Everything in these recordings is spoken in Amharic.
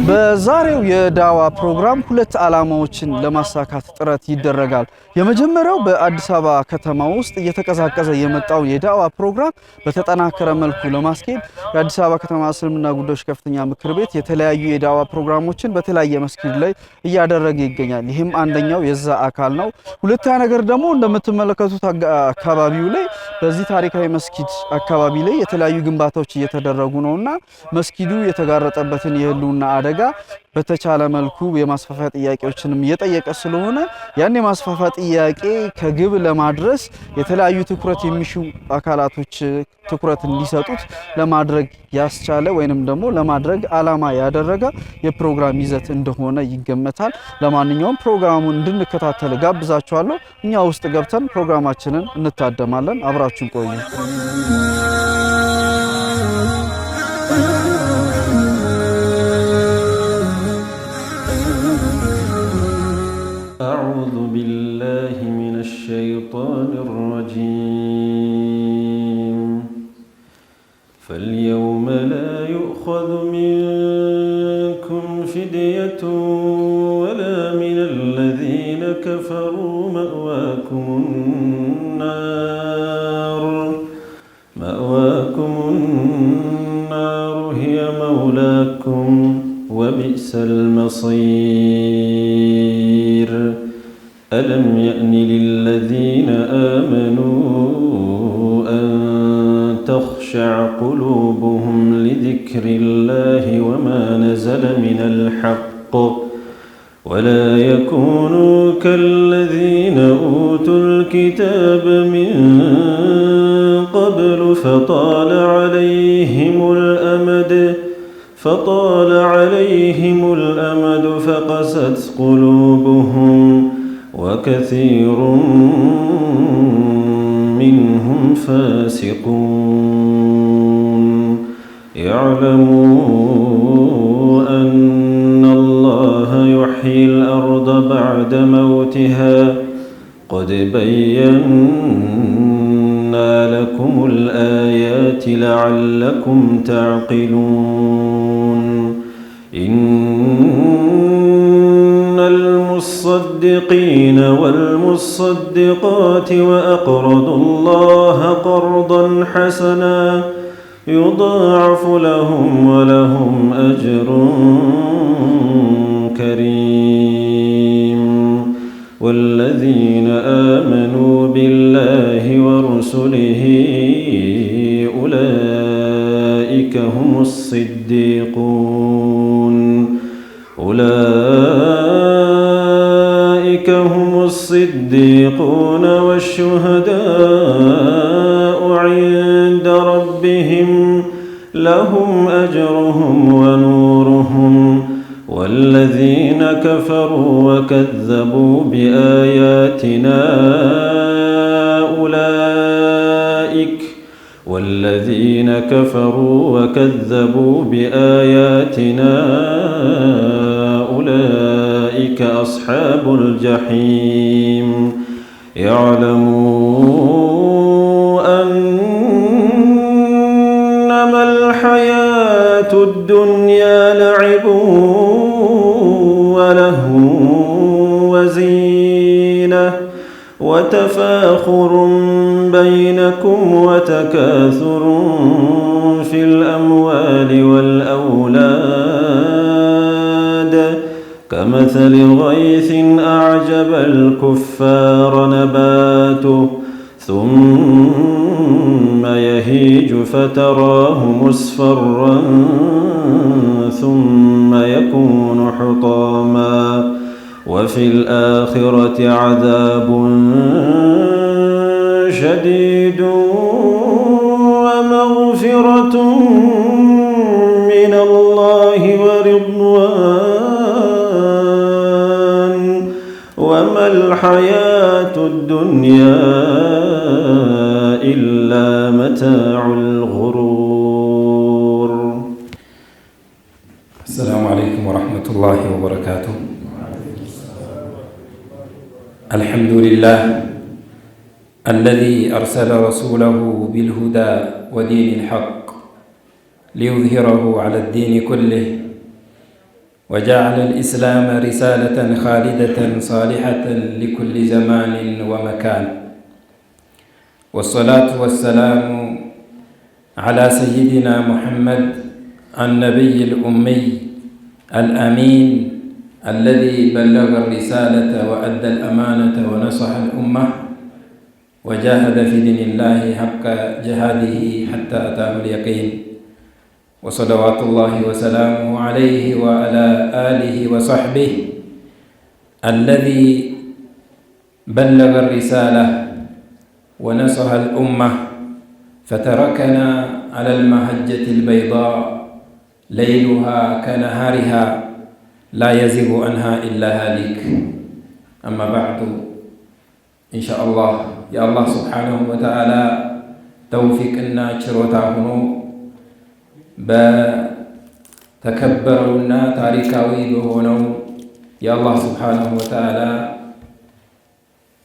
በዛሬው የዳዋ ፕሮግራም ሁለት ዓላማዎችን ለማሳካት ጥረት ይደረጋል። የመጀመሪያው በአዲስ አበባ ከተማ ውስጥ እየተቀዛቀዘ የመጣው የዳዋ ፕሮግራም በተጠናከረ መልኩ ለማስኬድ የአዲስ አበባ ከተማ እስልምና ጉዳዮች ከፍተኛ ምክር ቤት የተለያዩ የዳዋ ፕሮግራሞችን በተለያየ መስጊድ ላይ እያደረገ ይገኛል። ይህም አንደኛው የዛ አካል ነው። ሁለተኛ ነገር ደግሞ እንደምትመለከቱት አካባቢው ላይ በዚህ ታሪካዊ መስጊድ አካባቢ ላይ የተለያዩ ግንባታዎች እየተደረጉ ነውና መስጊዱ የተጋረጠበትን የህልውና አደጋ በተቻለ መልኩ የማስፋፋት ጥያቄዎችንም እየጠየቀ ስለሆነ ያን የማስፋፋት ጥያቄ ከግብ ለማድረስ የተለያዩ ትኩረት የሚሹ አካላቶች ትኩረት እንዲሰጡት ለማድረግ ያስቻለ ወይንም ደግሞ ለማድረግ ዓላማ ያደረገ የፕሮግራም ይዘት እንደሆነ ይገመታል። ለማንኛውም ፕሮግራሙን እንድንከታተል ጋብዛችኋለሁ። እኛ ውስጥ ገብተን ፕሮግራማችንን እንታደማለን። አብራችሁን ቆዩ። أعوذ بالله من الشيطان الرجيم فاليوم لا يؤخذ منكم فدية ولا من الذين كفروا مأواكم النار هي مولاكم وبئس المصير ألم يأن للذين آمنوا أن تخشع قلوبهم لذكر الله وما نزل من الحق ولا يكونوا كالذين أوتوا الكتاب من قبل فطال عليهم الأمد فقست قلوبهم وكثير منهم فاسقون يعلموا أن الله يحيي الأرض بعد موتها قد بينا لكم الآيات لعلكم تعقلون إن المصدقين والمصدقات وأقرضوا الله قرضا حسنا يضاعف لهم ولهم أجر كريم والذين آمنوا بالله ورسله أولئك هم الصديقون والشهداء عند ربهم لهم أجرهم ونورهم والذين كفروا وكذبوا بآياتنا أولئك أصحاب الجحيم يعلموا أنما الحياة الدنيا لعب ولهو وزينة وتفاخر بينكم وتكاثر في الأموال والأولاد كمثل غيث أعجب الكفار نباته ثم يهيج فتراه مصفرا ثم يكون حطاما وفي الآخرة عذاب شديد ومغفرة من الله ورضوان وما الحياة الدنيا إلا متاع الغرور. السلام عليكم ورحمة الله وبركاته. الحمد لله الذي أرسل رسوله بالهدى ودين الحق ليظهره على الدين كله وجعل الإسلام رسالة خالدة صالحة لكل زمان ومكان. والصلاة والسلام على سيدنا محمد النبي الأمي الأمين الذي بلغ الرسالة وأدى الأمانة ونصح الأمة وجاهد في دين الله حق جهاده حتى أتاه اليقين. وصلوات الله وسلامه عليه وعلى آله وصحبه الذي بلغ الرسالة ونصح الأمة فتركنا على المحجة البيضاء ليلها كنهارها لا يزيغ عنها إلا هالك. أما بعد، إن شاء الله يا الله سبحانه وتعالى توفيقنا ችሮታ ሆኖ በተከበረውና ታሪካዊ በሆነው የአላህ ስብሓንሁ ወተዓላ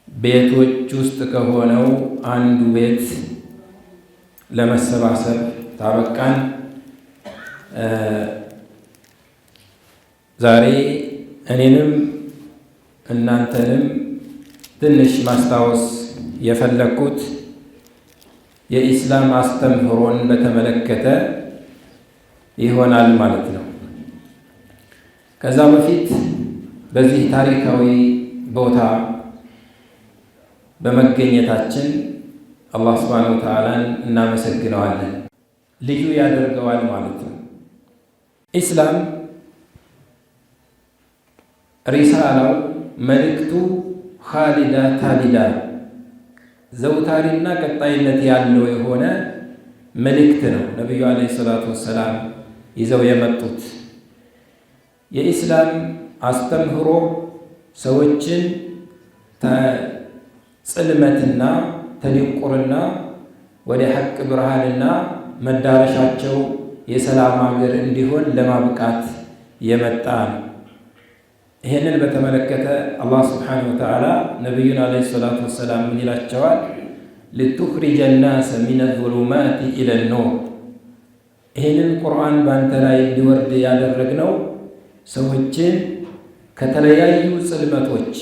ቤቶች ውስጥ ከሆነው አንዱ ቤት ለመሰባሰብ ታበቃን። ዛሬ እኔንም እናንተንም ትንሽ ማስታወስ የፈለኩት የኢስላም አስተምህሮን በተመለከተ ይሆናል ማለት ነው። ከዛ በፊት በዚህ ታሪካዊ ቦታ በመገኘታችን አላህ ሱብሓነሁ ወተዓላን እናመሰግነዋለን። ልዩ ያደርገዋል ማለት ነው። ኢስላም ሪሳላው መልእክቱ ኻሊዳ ታሊዳ ዘውታሪና ቀጣይነት ያለው የሆነ መልእክት ነው። ነቢዩ ዓለይሂ ሰላቱ ወሰላም ይዘው የመጡት የኢስላም አስተምህሮ ሰዎችን ተጽልመትና ተድንቁርና ወደ ሐቅ ብርሃንና መዳረሻቸው የሰላም ሀገር እንዲሆን ለማብቃት የመጣ ነው። ይህንን በተመለከተ አላህ ስብሓነሁ ወተዓላ ነቢዩን ዓለይሂ ሰላቱ ወሰላም ምን ይላቸዋል? ልቱኽሪጀ ናሰ ሚነ ዙሉማቲ ኢለ ኑር። ይህንን ቁርአን በአንተ ላይ እንዲወርድ ያደረግነው ሰዎችን ከተለያዩ ጽልመቶች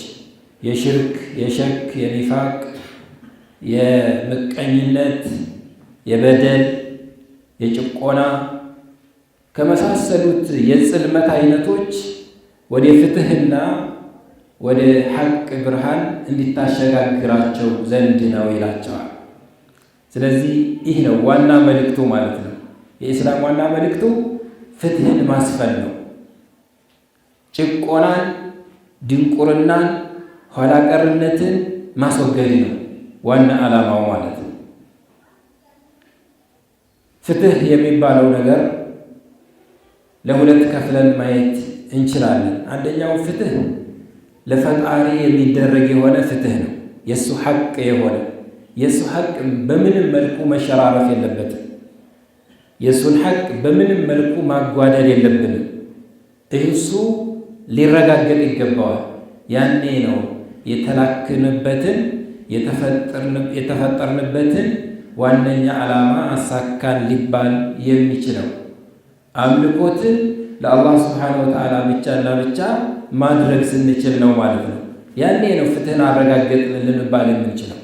የሽርክ፣ የሸክ፣ የኒፋቅ፣ የምቀኝነት፣ የበደል፣ የጭቆና ከመሳሰሉት የጽልመት አይነቶች ወደ ፍትህና ወደ ሐቅ ብርሃን እንዲታሸጋግራቸው ዘንድ ነው ይላቸዋል። ስለዚህ ይህ ነው ዋና መልእክቱ ማለት ነው። የኢስላም ዋና መልእክቱ ፍትህን ማስፈን ነው። ጭቆናን፣ ድንቁርናን፣ ኋላቀርነትን ማስወገድ ነው ዋና ዓላማው ማለት ነው። ፍትህ የሚባለው ነገር ለሁለት ከፍለን ማየት እንችላለን። አንደኛው ፍትህ ለፈጣሪ የሚደረግ የሆነ ፍትህ ነው። የእሱ ሐቅ የሆነ የእሱ ሐቅ በምንም መልኩ መሸራረፍ የለበትም። የእሱን ሐቅ በምንም መልኩ ማጓደል የለብንም። እሱ ሊረጋገጥ ይገባዋል። ያኔ ነው የተላክንበትን የተፈጠርንበትን ዋነኛ ዓላማ አሳካን ሊባል የሚችለው። አምልኮትን ለአላህ ስብሓነሁ ወተዓላ ብቻና ብቻ ማድረግ ስንችል ነው ማለት ነው። ያኔ ነው ፍትህን አረጋገጥን ልንባል የምንችለው።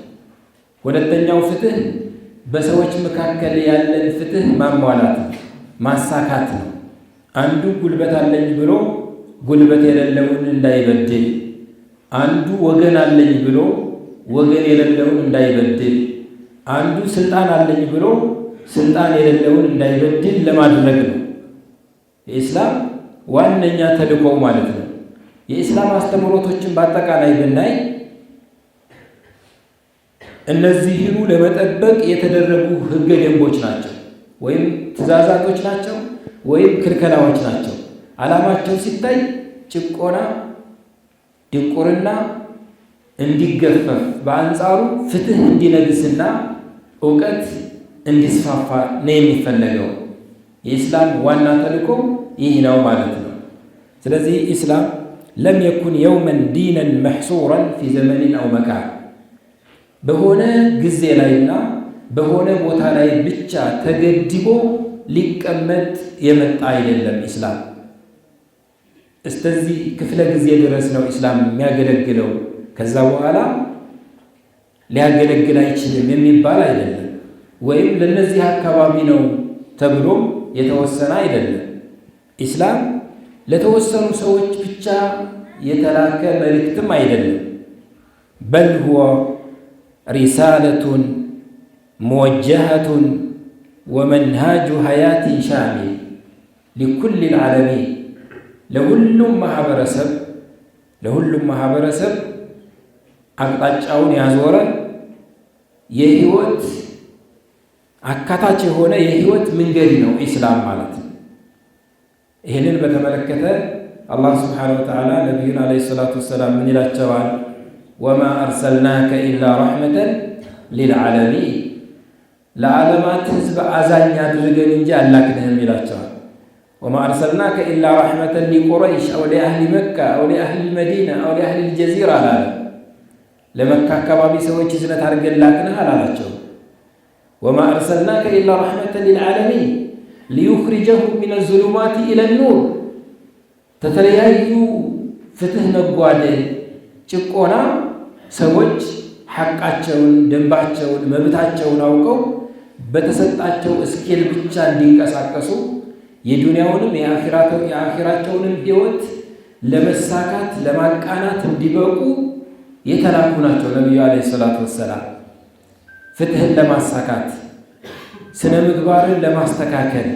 ሁለተኛው ፍትህ በሰዎች መካከል ያለን ፍትህ ማሟላት ማሳካት ነው። አንዱ ጉልበት አለኝ ብሎ ጉልበት የሌለውን እንዳይበድል፣ አንዱ ወገን አለኝ ብሎ ወገን የሌለውን እንዳይበድል፣ አንዱ ስልጣን አለኝ ብሎ ስልጣን የሌለውን እንዳይበድል ለማድረግ ነው የኢስላም ዋነኛ ተልእኮው ማለት ነው። የኢስላም አስተምህሮቶችን በአጠቃላይ ብናይ እነዚህኑ ለመጠበቅ የተደረጉ ህገ ደንቦች ናቸው፣ ወይም ትእዛዛቶች ናቸው፣ ወይም ክልከላዎች ናቸው። ዓላማቸው ሲታይ ጭቆና፣ ድንቁርና እንዲገፈፍ፣ በአንጻሩ ፍትህ እንዲነግስና እውቀት እንዲስፋፋ ነው የሚፈለገው። የኢስላም ዋና ተልእኮ ይህ ነው ማለት ነው። ስለዚህ ኢስላም ለም የኩን የውመን ዲነን መሕሱረን ፊ ዘመኒን አው መካን፣ በሆነ ጊዜ ላይና በሆነ ቦታ ላይ ብቻ ተገድቦ ሊቀመጥ የመጣ አይደለም ኢስላም። እስከዚህ ክፍለ ጊዜ ድረስ ነው ኢስላም የሚያገለግለው፣ ከዛ በኋላ ሊያገለግል አይችልም የሚባል አይደለም። ወይም ለነዚህ አካባቢ ነው ተብሎ የተወሰነ አይደለም። ኢስላም ለተወሰኑ ሰዎች ብቻ የተላከ መልእክትም አይደለም። በል ሁወ ሪሳለቱን ሙወጀሃቱን ወመንሃጁ ሀያቲን ሻሚል ሊኩል ልዓለሚን ለሁሉም ማህበረሰብ አቅጣጫውን ያዞረ የህይወት አካታች የሆነ የህይወት መንገድ ነው ኢስላም ማለት ነው። ይህንን በተመለከተ አላህ ስብሓነሁ ወተዓላ ነቢዩን ዓለይሂ ሰላቱ ወሰላም ምን ይላቸዋል? ወማ አርሰልናከ ኢላ ረሕመተን ሊልዓለሚን ለዓለማት ህዝብ አዛኝ አድርገን እንጂ አላክንህም ይላቸዋል። ወማ አርሰልናከ ኢላ ረሕመተን ሊቁረይሽ አው ሊአህሊ መካ አው ሊአህሊ መዲና አው ሊአህሊ ልጀዚራ አላለም። ለመካ አካባቢ ሰዎች እዝነት አድርገን ላክንህ አላላቸው። ወማ አርሰልናከ ኢላ ረሕመተን ሊልዓለሚን ሊዩኽሪጀሁም ሚነ ዙሉማቲ ኢለ ኑር ተተለያዩ ፍትህ መጓደል፣ ጭቆና ሰዎች ሐቃቸውን፣ ደንባቸውን፣ መብታቸውን አውቀው በተሰጣቸው እስኬል ብቻ እንዲንቀሳቀሱ የዱንያውንም የአኺራቸውንም ህይወት ለመሳካት ለማቃናት እንዲበቁ የተላኩ ናቸው ነቢዩ ዓለይሂ ሰላቱ ወሰላም። ፍትህን ለማሳካት፣ ስነ ምግባርን ለማስተካከል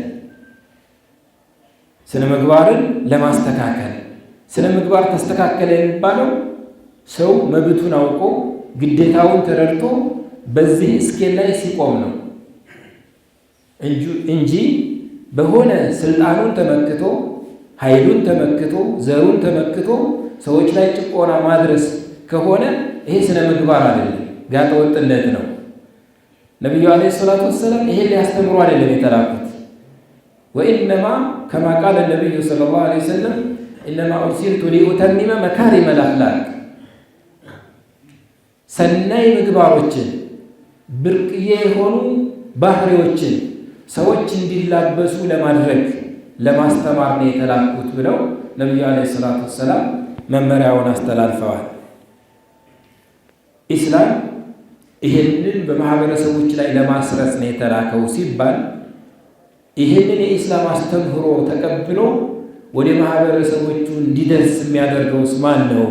ስነ ምግባር ተስተካከለ የሚባለው ሰው መብቱን አውቆ ግዴታውን ተረድቶ በዚህ እስኬል ላይ ሲቆም ነው እንጂ በሆነ ስልጣኑን ተመክቶ ኃይሉን ተመክቶ ዘሩን ተመክቶ ሰዎች ላይ ጭቆና ማድረስ ከሆነ ይሄ ስነ ምግባር አይደለም፣ ጋጠ ወጥነት ነው። ነቢዩ ዓለይሂ ሰላቱ ወሰላም ይሄን ሊያስተምሩ አይደለም የተላኩት። ወኢነማ ከማ ቃለ ነቢዩ ሰለላሁ ዐለይሂ ወሰለም ኢነማ ኡርሲልቱ ሊኡተሚመ መካሪመል አኽላቅ ሰናይ ምግባሮችን ብርቅዬ የሆኑ ባህሪዎችን ሰዎች እንዲላበሱ ለማድረግ ለማስተማር ነው የተላኩት ብለው ነቢዩ ዓለይሂ ሰላቱ ወሰላም መመሪያውን አስተላልፈዋል። ኢስላም ይህንን በማህበረሰቦች ላይ ለማስረጽ ነው የተላከው ሲባል ይህንን የኢስላም አስተምህሮ ተቀብሎ ወደ ማህበረሰቦቹ እንዲደርስ የሚያደርገውስ ማን ነው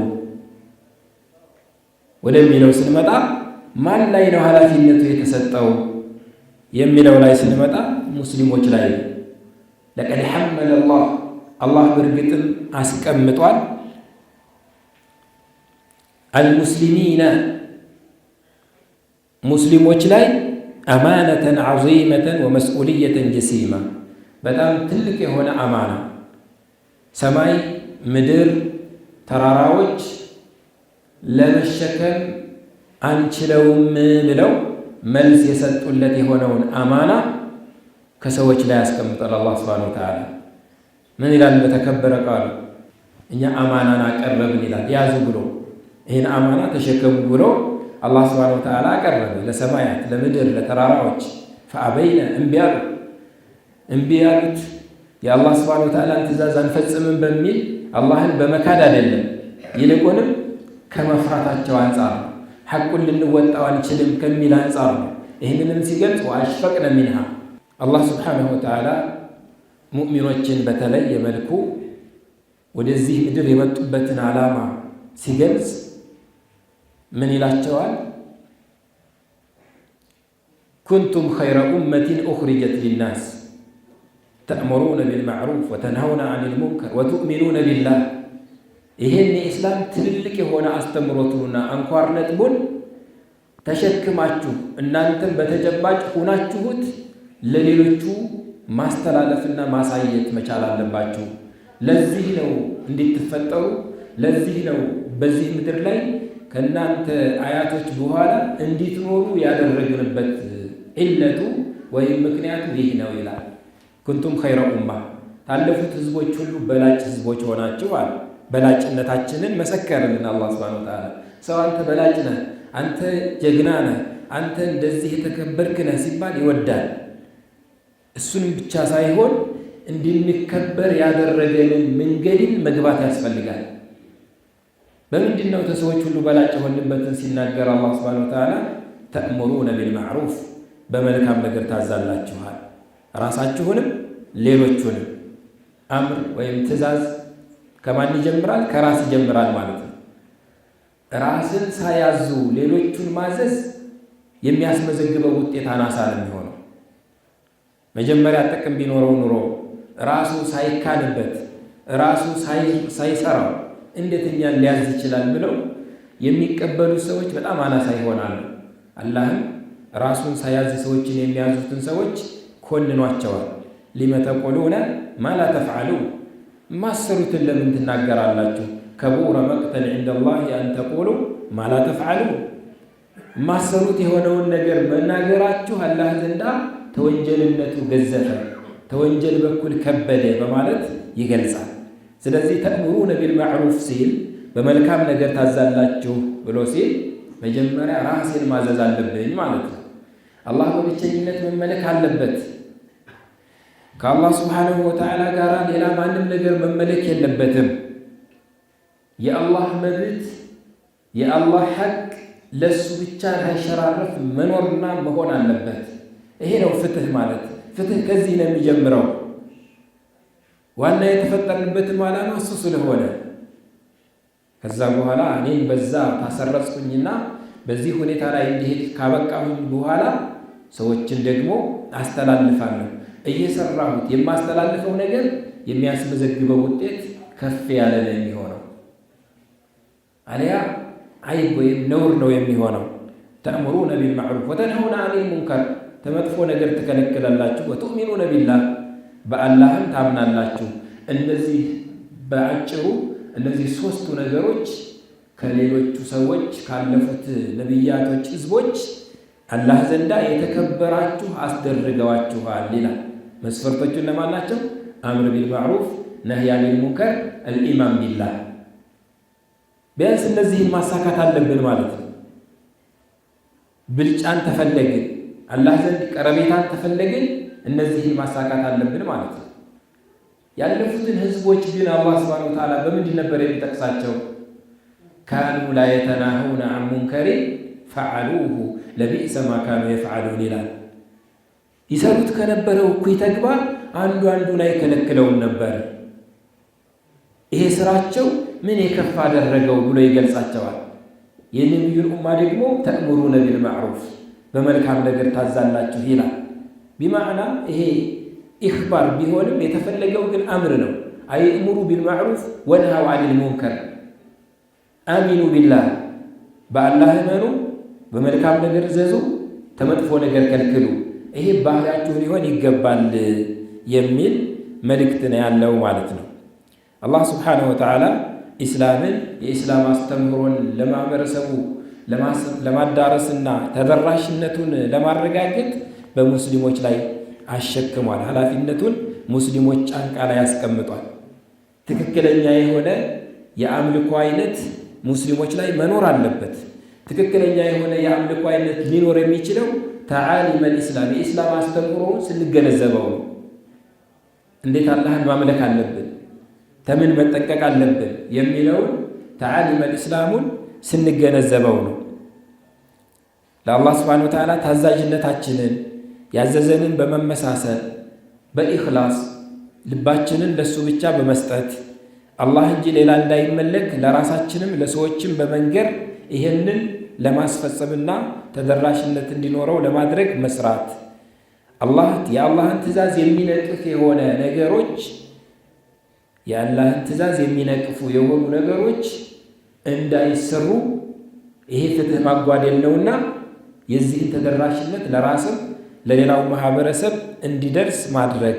ወደሚለው ስንመጣ ማን ላይ ነው ኃላፊነቱ የተሰጠው የሚለው ላይ ስንመጣ ሙስሊሞች ላይ ነው። ለቀድ ሐመለ አላህ በእርግጥም አስቀምጧል አልሙስሊሚነ ሙስሊሞች ላይ አማነተን ዐዚመተን ወመስኡልየተን ጀሲማ በጣም ትልቅ የሆነ አማና ሰማይ ምድር ተራራዎች ለመሸከም አንችለውም ብለው መልስ የሰጡለት የሆነውን አማና ከሰዎች ላይ ያስቀምጣል አላህ ሱብሓነሁ ወተዓላ። ምን ይላል በተከበረ ቃሉ? እኛ አማናን አቀረብን ይላል። ያዙ ብሎ ይህን አማና ተሸከሙ ብሎ አላህ ሱብሓነሁ ወተዓላ አቀረበ ለሰማያት፣ ለምድር፣ ለተራራዎች። ፈአበይነ እምቢ ያሉት የአላህ ሱብሓነሁ ወተዓላን ትእዛዝ አንፈጽምም በሚል አላህን በመካድ አይደለም፣ ይልቁንም ከመፍራታቸው አንጻር ነው። ሐቁን ልንወጣው አንችልም ከሚል አንጻር ነው። ይህንንም ሲገልጽ ወአሽፈቅነ ሚንሃ አላህ ሱብሓነሁ ወተዓላ ሙእሚኖችን በተለየ መልኩ ወደዚህ ምድር የመጡበትን ዓላማ ሲገልጽ ምን ይላቸዋል? ኩንቱም ኸይረ ኡመቲን ኡኽሪጀት ሊናስ ተእሙሩነ ቢልማዕሩፍ ወተንሀውነ ዐኒል ሙንከር ወቱእሚኑነ ቢላህ። ይህን የኢስላም ትልልቅ የሆነ አስተምሮቱንና አንኳር ነጥቡን ተሸክማችሁ እናንተም በተጨባጭ ሁናችሁት ለሌሎቹ ማስተላለፍና ማሳየት መቻል አለባችሁ። ለዚህ ነው እንድትፈጠሩ፣ ለዚህ ነው በዚህ ምድር ላይ ከእናንተ አያቶች በኋላ እንዲትኖሩ ያደረግንበት ዒለቱ ወይም ምክንያቱ ይህ ነው ይላል። ኩንቱም ኸይረ ኡማ ታለፉት ህዝቦች ሁሉ በላጭ ህዝቦች ሆናችኋል። በላጭነታችንን መሰከርልን አላህ ሱብሓነሁ ወተዓላ። ሰው አንተ በላጭ ነህ አንተ ጀግና ነህ፣ አንተ እንደዚህ የተከበርክ ነህ ሲባል ይወዳል። እሱንም ብቻ ሳይሆን እንድንከበር ያደረገንን መንገድን መግባት ያስፈልጋል። በምንድን ነው ተሰዎች ሁሉ በላጭ የሆንበትን ሲናገር አላህ ሱብሓነሁ ወተዓላ ተእሙሩነ ቢልማዕሩፍ በመልካም ነገር ታዛላችኋል፣ ራሳችሁንም ሌሎቹንም። አምር ወይም ትእዛዝ ከማን ይጀምራል? ከራስ ይጀምራል ማለት ነው። ራስን ሳያዙ ሌሎቹን ማዘዝ የሚያስመዘግበው ውጤት አናሳ ነው የሚሆነው። መጀመሪያ ጥቅም ቢኖረው ኑሮ ራሱ ሳይካንበት ራሱ ሳይሰራው እንዴት እኛን ሊያዝ ይችላል ብለው የሚቀበሉ ሰዎች በጣም አናሳ ይሆናሉ። አላህም ራሱን ሳያዝ ሰዎችን የሚያዙትን ሰዎች ኮንኗቸዋል። ሊመ ተቁሉነ ማ ላ ተፍዓሉን፣ ማሰሩትን ለምን ትናገራላችሁ? ከቡረ መቅተል ዐንደላሂ አን ተቁሉ ማ ላ ተፍዓሉን፣ ማሰሩት የሆነውን ነገር መናገራችሁ አላህ ዘንዳ ተወንጀልነቱ ገዘፈ፣ ተወንጀል በኩል ከበደ በማለት ይገልጻል። ስለዚህ ተእሙሩነ ቢልማዕሩፍ ሲል በመልካም ነገር ታዛላችሁ ብሎ ሲል መጀመሪያ ራሴን ማዘዝ አለብኝ ማለት ነው። አላህ በብቸኝነት መመለክ አለበት። ከአላህ ሱብሓነሁ ወተዓላ ጋር ሌላ ማንም ነገር መመለክ የለበትም። የአላህ መብት የአላህ ሐቅ ለሱ ብቻ ሳይሸራረፍ መኖርና መሆን አለበት። ይሄ ነው ፍትህ ማለት። ፍትህ ከዚህ ነው የሚጀምረው። ዋና የተፈጠርንበትም ዓላማ እሱ ስለሆነ ከዛ በኋላ እኔን በዛ ታሰረጽኩኝና በዚህ ሁኔታ ላይ እንዲሄድ ካበቃሁኝ በኋላ ሰዎችን ደግሞ አስተላልፋለሁ። እየሰራሁት የማስተላልፈው ነገር የሚያስመዘግበው ውጤት ከፍ ያለ ነው የሚሆነው። አለያ አይብ ወይም ነውር ነው የሚሆነው። ተእሙሩነ ቢልማዕሩፍ ወተንሀውነ ዐኒል ሙንከር፣ ተመጥፎ ነገር ትከለክላላችሁ። ወቱእሚኑነ ቢላህ፣ በአላህም ታምናላችሁ። እነዚህ በአጭሩ እነዚህ ሶስቱ ነገሮች ከሌሎቹ ሰዎች ካለፉት ነቢያቶች ህዝቦች አላህ ዘንዳ የተከበራችሁ አስደርገዋችኋል ይላል። መስፈርቶቹ እነማን ናቸው? አምር ቢልማዕሩፍ፣ ነህይ ዐኒል ሙንከር፣ አልኢማን ቢላህ። ቢያንስ እነዚህን ማሳካት አለብን ማለት ነው። ብልጫን ተፈለግን፣ አላህ ዘንድ ቀረቤታን ተፈለግን፣ እነዚህን ማሳካት አለብን ማለት ነው። ያለፉትን ህዝቦች ግን አላህ ሱብሓነሁ ወተዓላ በምንድን ነበር የሚጠቅሳቸው? ካኑ ላ የተናሀውነ ዐን ሙንከሪን ፈዐሉሁ ለቢእሰ ማ ካኑ የፍዐሉን ይላል። ይሰሩት ከነበረው እኩይ ተግባር አንዱ አንዱን አይከለክለውም ነበር። ይሄ ስራቸው ምን የከፋ አደረገው ብሎ ይገልጻቸዋል። የነቢዩን ኡማ ደግሞ ተእሙሩነ ቢልማዕሩፍ በመልካም ነገር ታዛላችሁ ይላል። ቢማዕና ይሄ ኢኽባር ቢሆንም የተፈለገው ግን አምር ነው። አይእሙሩ ቢልማዕሩፍ ወንሀው ዐኒል ሙንከር። አሚኑ ቢላህ፣ በአላህ እመኑ፣ በመልካም ነገር ዘዙ፣ ተመጥፎ ነገር ከልክሉ። ይሄ ባህሪያችሁ ሊሆን ይገባል የሚል መልእክት ነው ያለው ማለት ነው። አላህ ሱብሓነሁ ወተዓላ ኢስላምን የኢስላም አስተምህሮን ለማህበረሰቡ ለማዳረስና ተደራሽነቱን ለማረጋገጥ በሙስሊሞች ላይ አሸክሟል። ኃላፊነቱን ሙስሊሞች ጫንቃ ላይ ያስቀምጧል። ትክክለኛ የሆነ የአምልኮ አይነት ሙስሊሞች ላይ መኖር አለበት። ትክክለኛ የሆነ የአምልኮ አይነት ሊኖር የሚችለው ተዓሊመል ኢስላም የኢስላም አስተምህሮውን ስንገነዘበው ነው። እንዴት አላህን ማምለክ አለብን፣ ተምን መጠንቀቅ አለብን የሚለውን ተዓሊመል ኢስላሙን ስንገነዘበው ነው። ለአላህ ሱብሓነሁ ወተዓላ ታዛዥነታችንን ያዘዘንን በመመሳሰል በኢኽላስ ልባችንን ለሱ ብቻ በመስጠት አላህ እንጂ ሌላ እንዳይመለክ ለራሳችንም ለሰዎችም በመንገር ይሄንን ለማስፈጸምና ተደራሽነት እንዲኖረው ለማድረግ መስራት። የአላህን ትእዛዝ የሚነቅፍ የሆነ ነገሮች የአላህን ትእዛዝ የሚነቅፉ የሆኑ ነገሮች እንዳይሰሩ ይሄ ፍትህ ማጓደል ነውና የዚህን ተደራሽነት ለራስም ለሌላው ማህበረሰብ እንዲደርስ ማድረግ።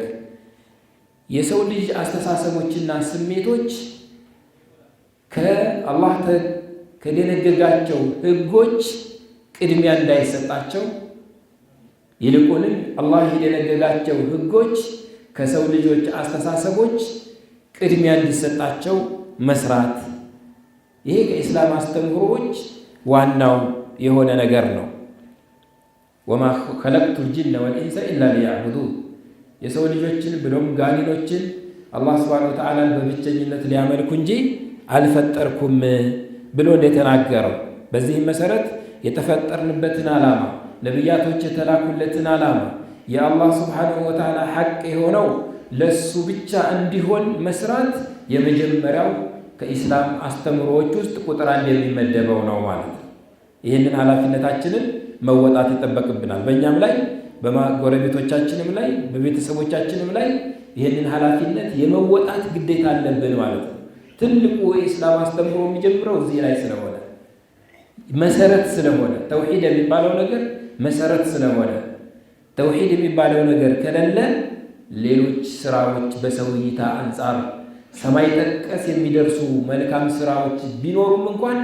የሰው ልጅ አስተሳሰቦችና ስሜቶች ከአላህ ከደነገጋቸው ህጎች ቅድሚያ እንዳይሰጣቸው ይልቁንም አላህ የደነገጋቸው ህጎች ከሰው ልጆች አስተሳሰቦች ቅድሚያ እንዲሰጣቸው መስራት። ይሄ ከኢስላም አስተምህሮዎች ዋናው የሆነ ነገር ነው። ወማ ኸለቅቱል ጂነ ወልኢንሰ ኢላ ሊያዕቡዱን የሰው ልጆችን ብሎም ጋኔኖችን አላህ ሱብሓነሁ ወተዓላን በብቸኝነት ሊያመልኩ እንጂ አልፈጠርኩም ብሎ እንደተናገረው በዚህም መሰረት የተፈጠርንበትን ዓላማ ነቢያቶች የተላኩለትን ዓላማ የአላህ ሱብሓነሁ ወተዓላ ሐቅ የሆነው ለሱ ብቻ እንዲሆን መስራት የመጀመሪያው ከኢስላም አስተምሮዎች ውስጥ ቁጥር 1 የሚመደበው ነው ማለት ነው። ይህንን ኃላፊነታችንን መወጣት ይጠበቅብናል። በእኛም ላይ በጎረቤቶቻችንም ላይ በቤተሰቦቻችንም ላይ ይህንን ኃላፊነት የመወጣት ግዴታ አለብን ማለት ነው። ትልቁ የኢስላም አስተምሮ የሚጀምረው እዚህ ላይ ስለሆነ መሰረት ስለሆነ ተውሂድ የሚባለው ነገር መሰረት ስለሆነ ተውሂድ የሚባለው ነገር ከሌለ ሌሎች ስራዎች በሰው እይታ አንጻር ሰማይ ጠቀስ የሚደርሱ መልካም ስራዎች ቢኖሩም እንኳን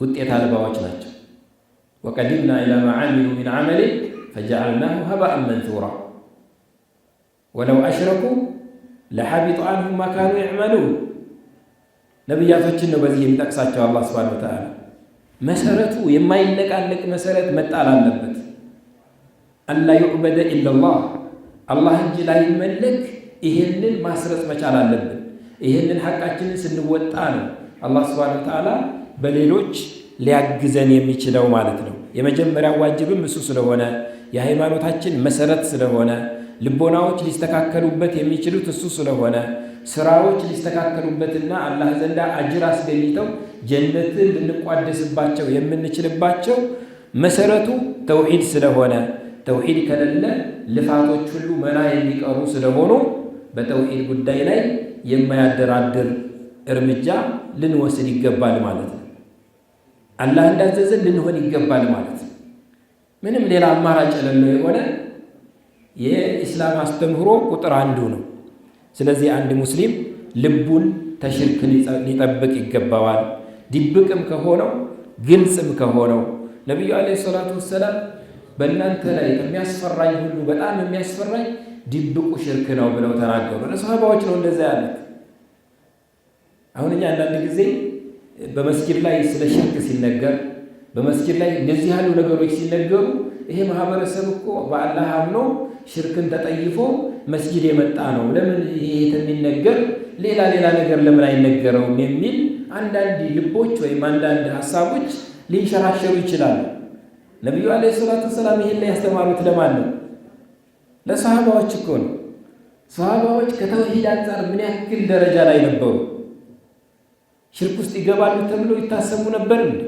ውጤት አልባዎች ናቸው። ወቀዲምና ኢላ ማ ዓሚሉ ሚን ዓመሊን ፈጀዐልናሁ ሀባአን መንሱራ ወለው አሽረኩ ለሐቢጠ ዐንሁም ማ ካኑ የዕመሉን። ነቢያቶችን ነው በዚህ የሚጠቅሳቸው አላህ ሱብሓነሁ ወተዓላ። መሰረቱ የማይነቃነቅ መሰረት መጣል አለበት። አላ ዩዕበደ ኢለላህ አላህ እንጂ ላይመለክ ይሄንን ማስረጽ መቻል አለብን። ይሄንን ሐቃችንን ስንወጣ ነው አላህ ሱብሓነሁ ወተዓላ በሌሎች ሊያግዘን የሚችለው ማለት ነው። የመጀመሪያው ዋጅብም እሱ ስለሆነ የሃይማኖታችን መሰረት ስለሆነ ልቦናዎች ሊስተካከሉበት የሚችሉት እሱ ስለሆነ ስራዎች ሊስተካከሉበትና አላህ ዘንዳ አጅር አስገኝተው ጀነትን ልንቋደስባቸው የምንችልባቸው መሰረቱ ተውሂድ ስለሆነ ተውሂድ ከሌለ ልፋቶች ሁሉ መና የሚቀሩ ስለሆኑ በተውሂድ ጉዳይ ላይ የማያደራድር እርምጃ ልንወስድ ይገባል ማለት ነው። አላህ እንዳዘዘን ልንሆን ይገባል ማለት ነው። ምንም ሌላ አማራጭ የሌለው የሆነ የኢስላም አስተምህሮ ቁጥር 1 ነው። ስለዚህ አንድ ሙስሊም ልቡን ተሽርክ ሊጠብቅ ይገባዋል። ድብቅም ከሆነው ግልጽም ከሆነው ነቢዩ ዓለይሂ ሰላቱ ወሰላም በእናንተ ላይ የሚያስፈራኝ ሁሉ በጣም የሚያስፈራኝ ድብቁ ሽርክ ነው ብለው ተናገሩ። ለሰሃባዎች ነው እንደዛ ያሉት። አሁን እኛ አንዳንድ ጊዜ በመስጊድ ላይ ስለ ሽርክ ሲነገር በመስጊድ ላይ እንደዚህ ያሉ ነገሮች ሲነገሩ ይሄ ማህበረሰብ እኮ በአላህ አምኖ ሽርክን ተጠይፎ መስጊድ የመጣ ነው፣ ለምን ይሄ የሚነገር ሌላ ነገር ለምን አይነገረውም የሚል አንዳንድ ልቦች ወይም አንዳንድ ሐሳቦች ሊንሸራሸሩ ይችላሉ። ነቢዩ ዓለይሂ ሰላቱ ወሰላም ይሄን ላይ ያስተማሩት ለማን ነው? ለሰሃባዎች እኮ ነው። ሰሃባዎች ከተውሂድ አንጻር ምን ያክል ደረጃ ላይ ነበሩ? ሽርክ ውስጥ ይገባሉ ተብሎ ይታሰቡ ነበር እንዴ?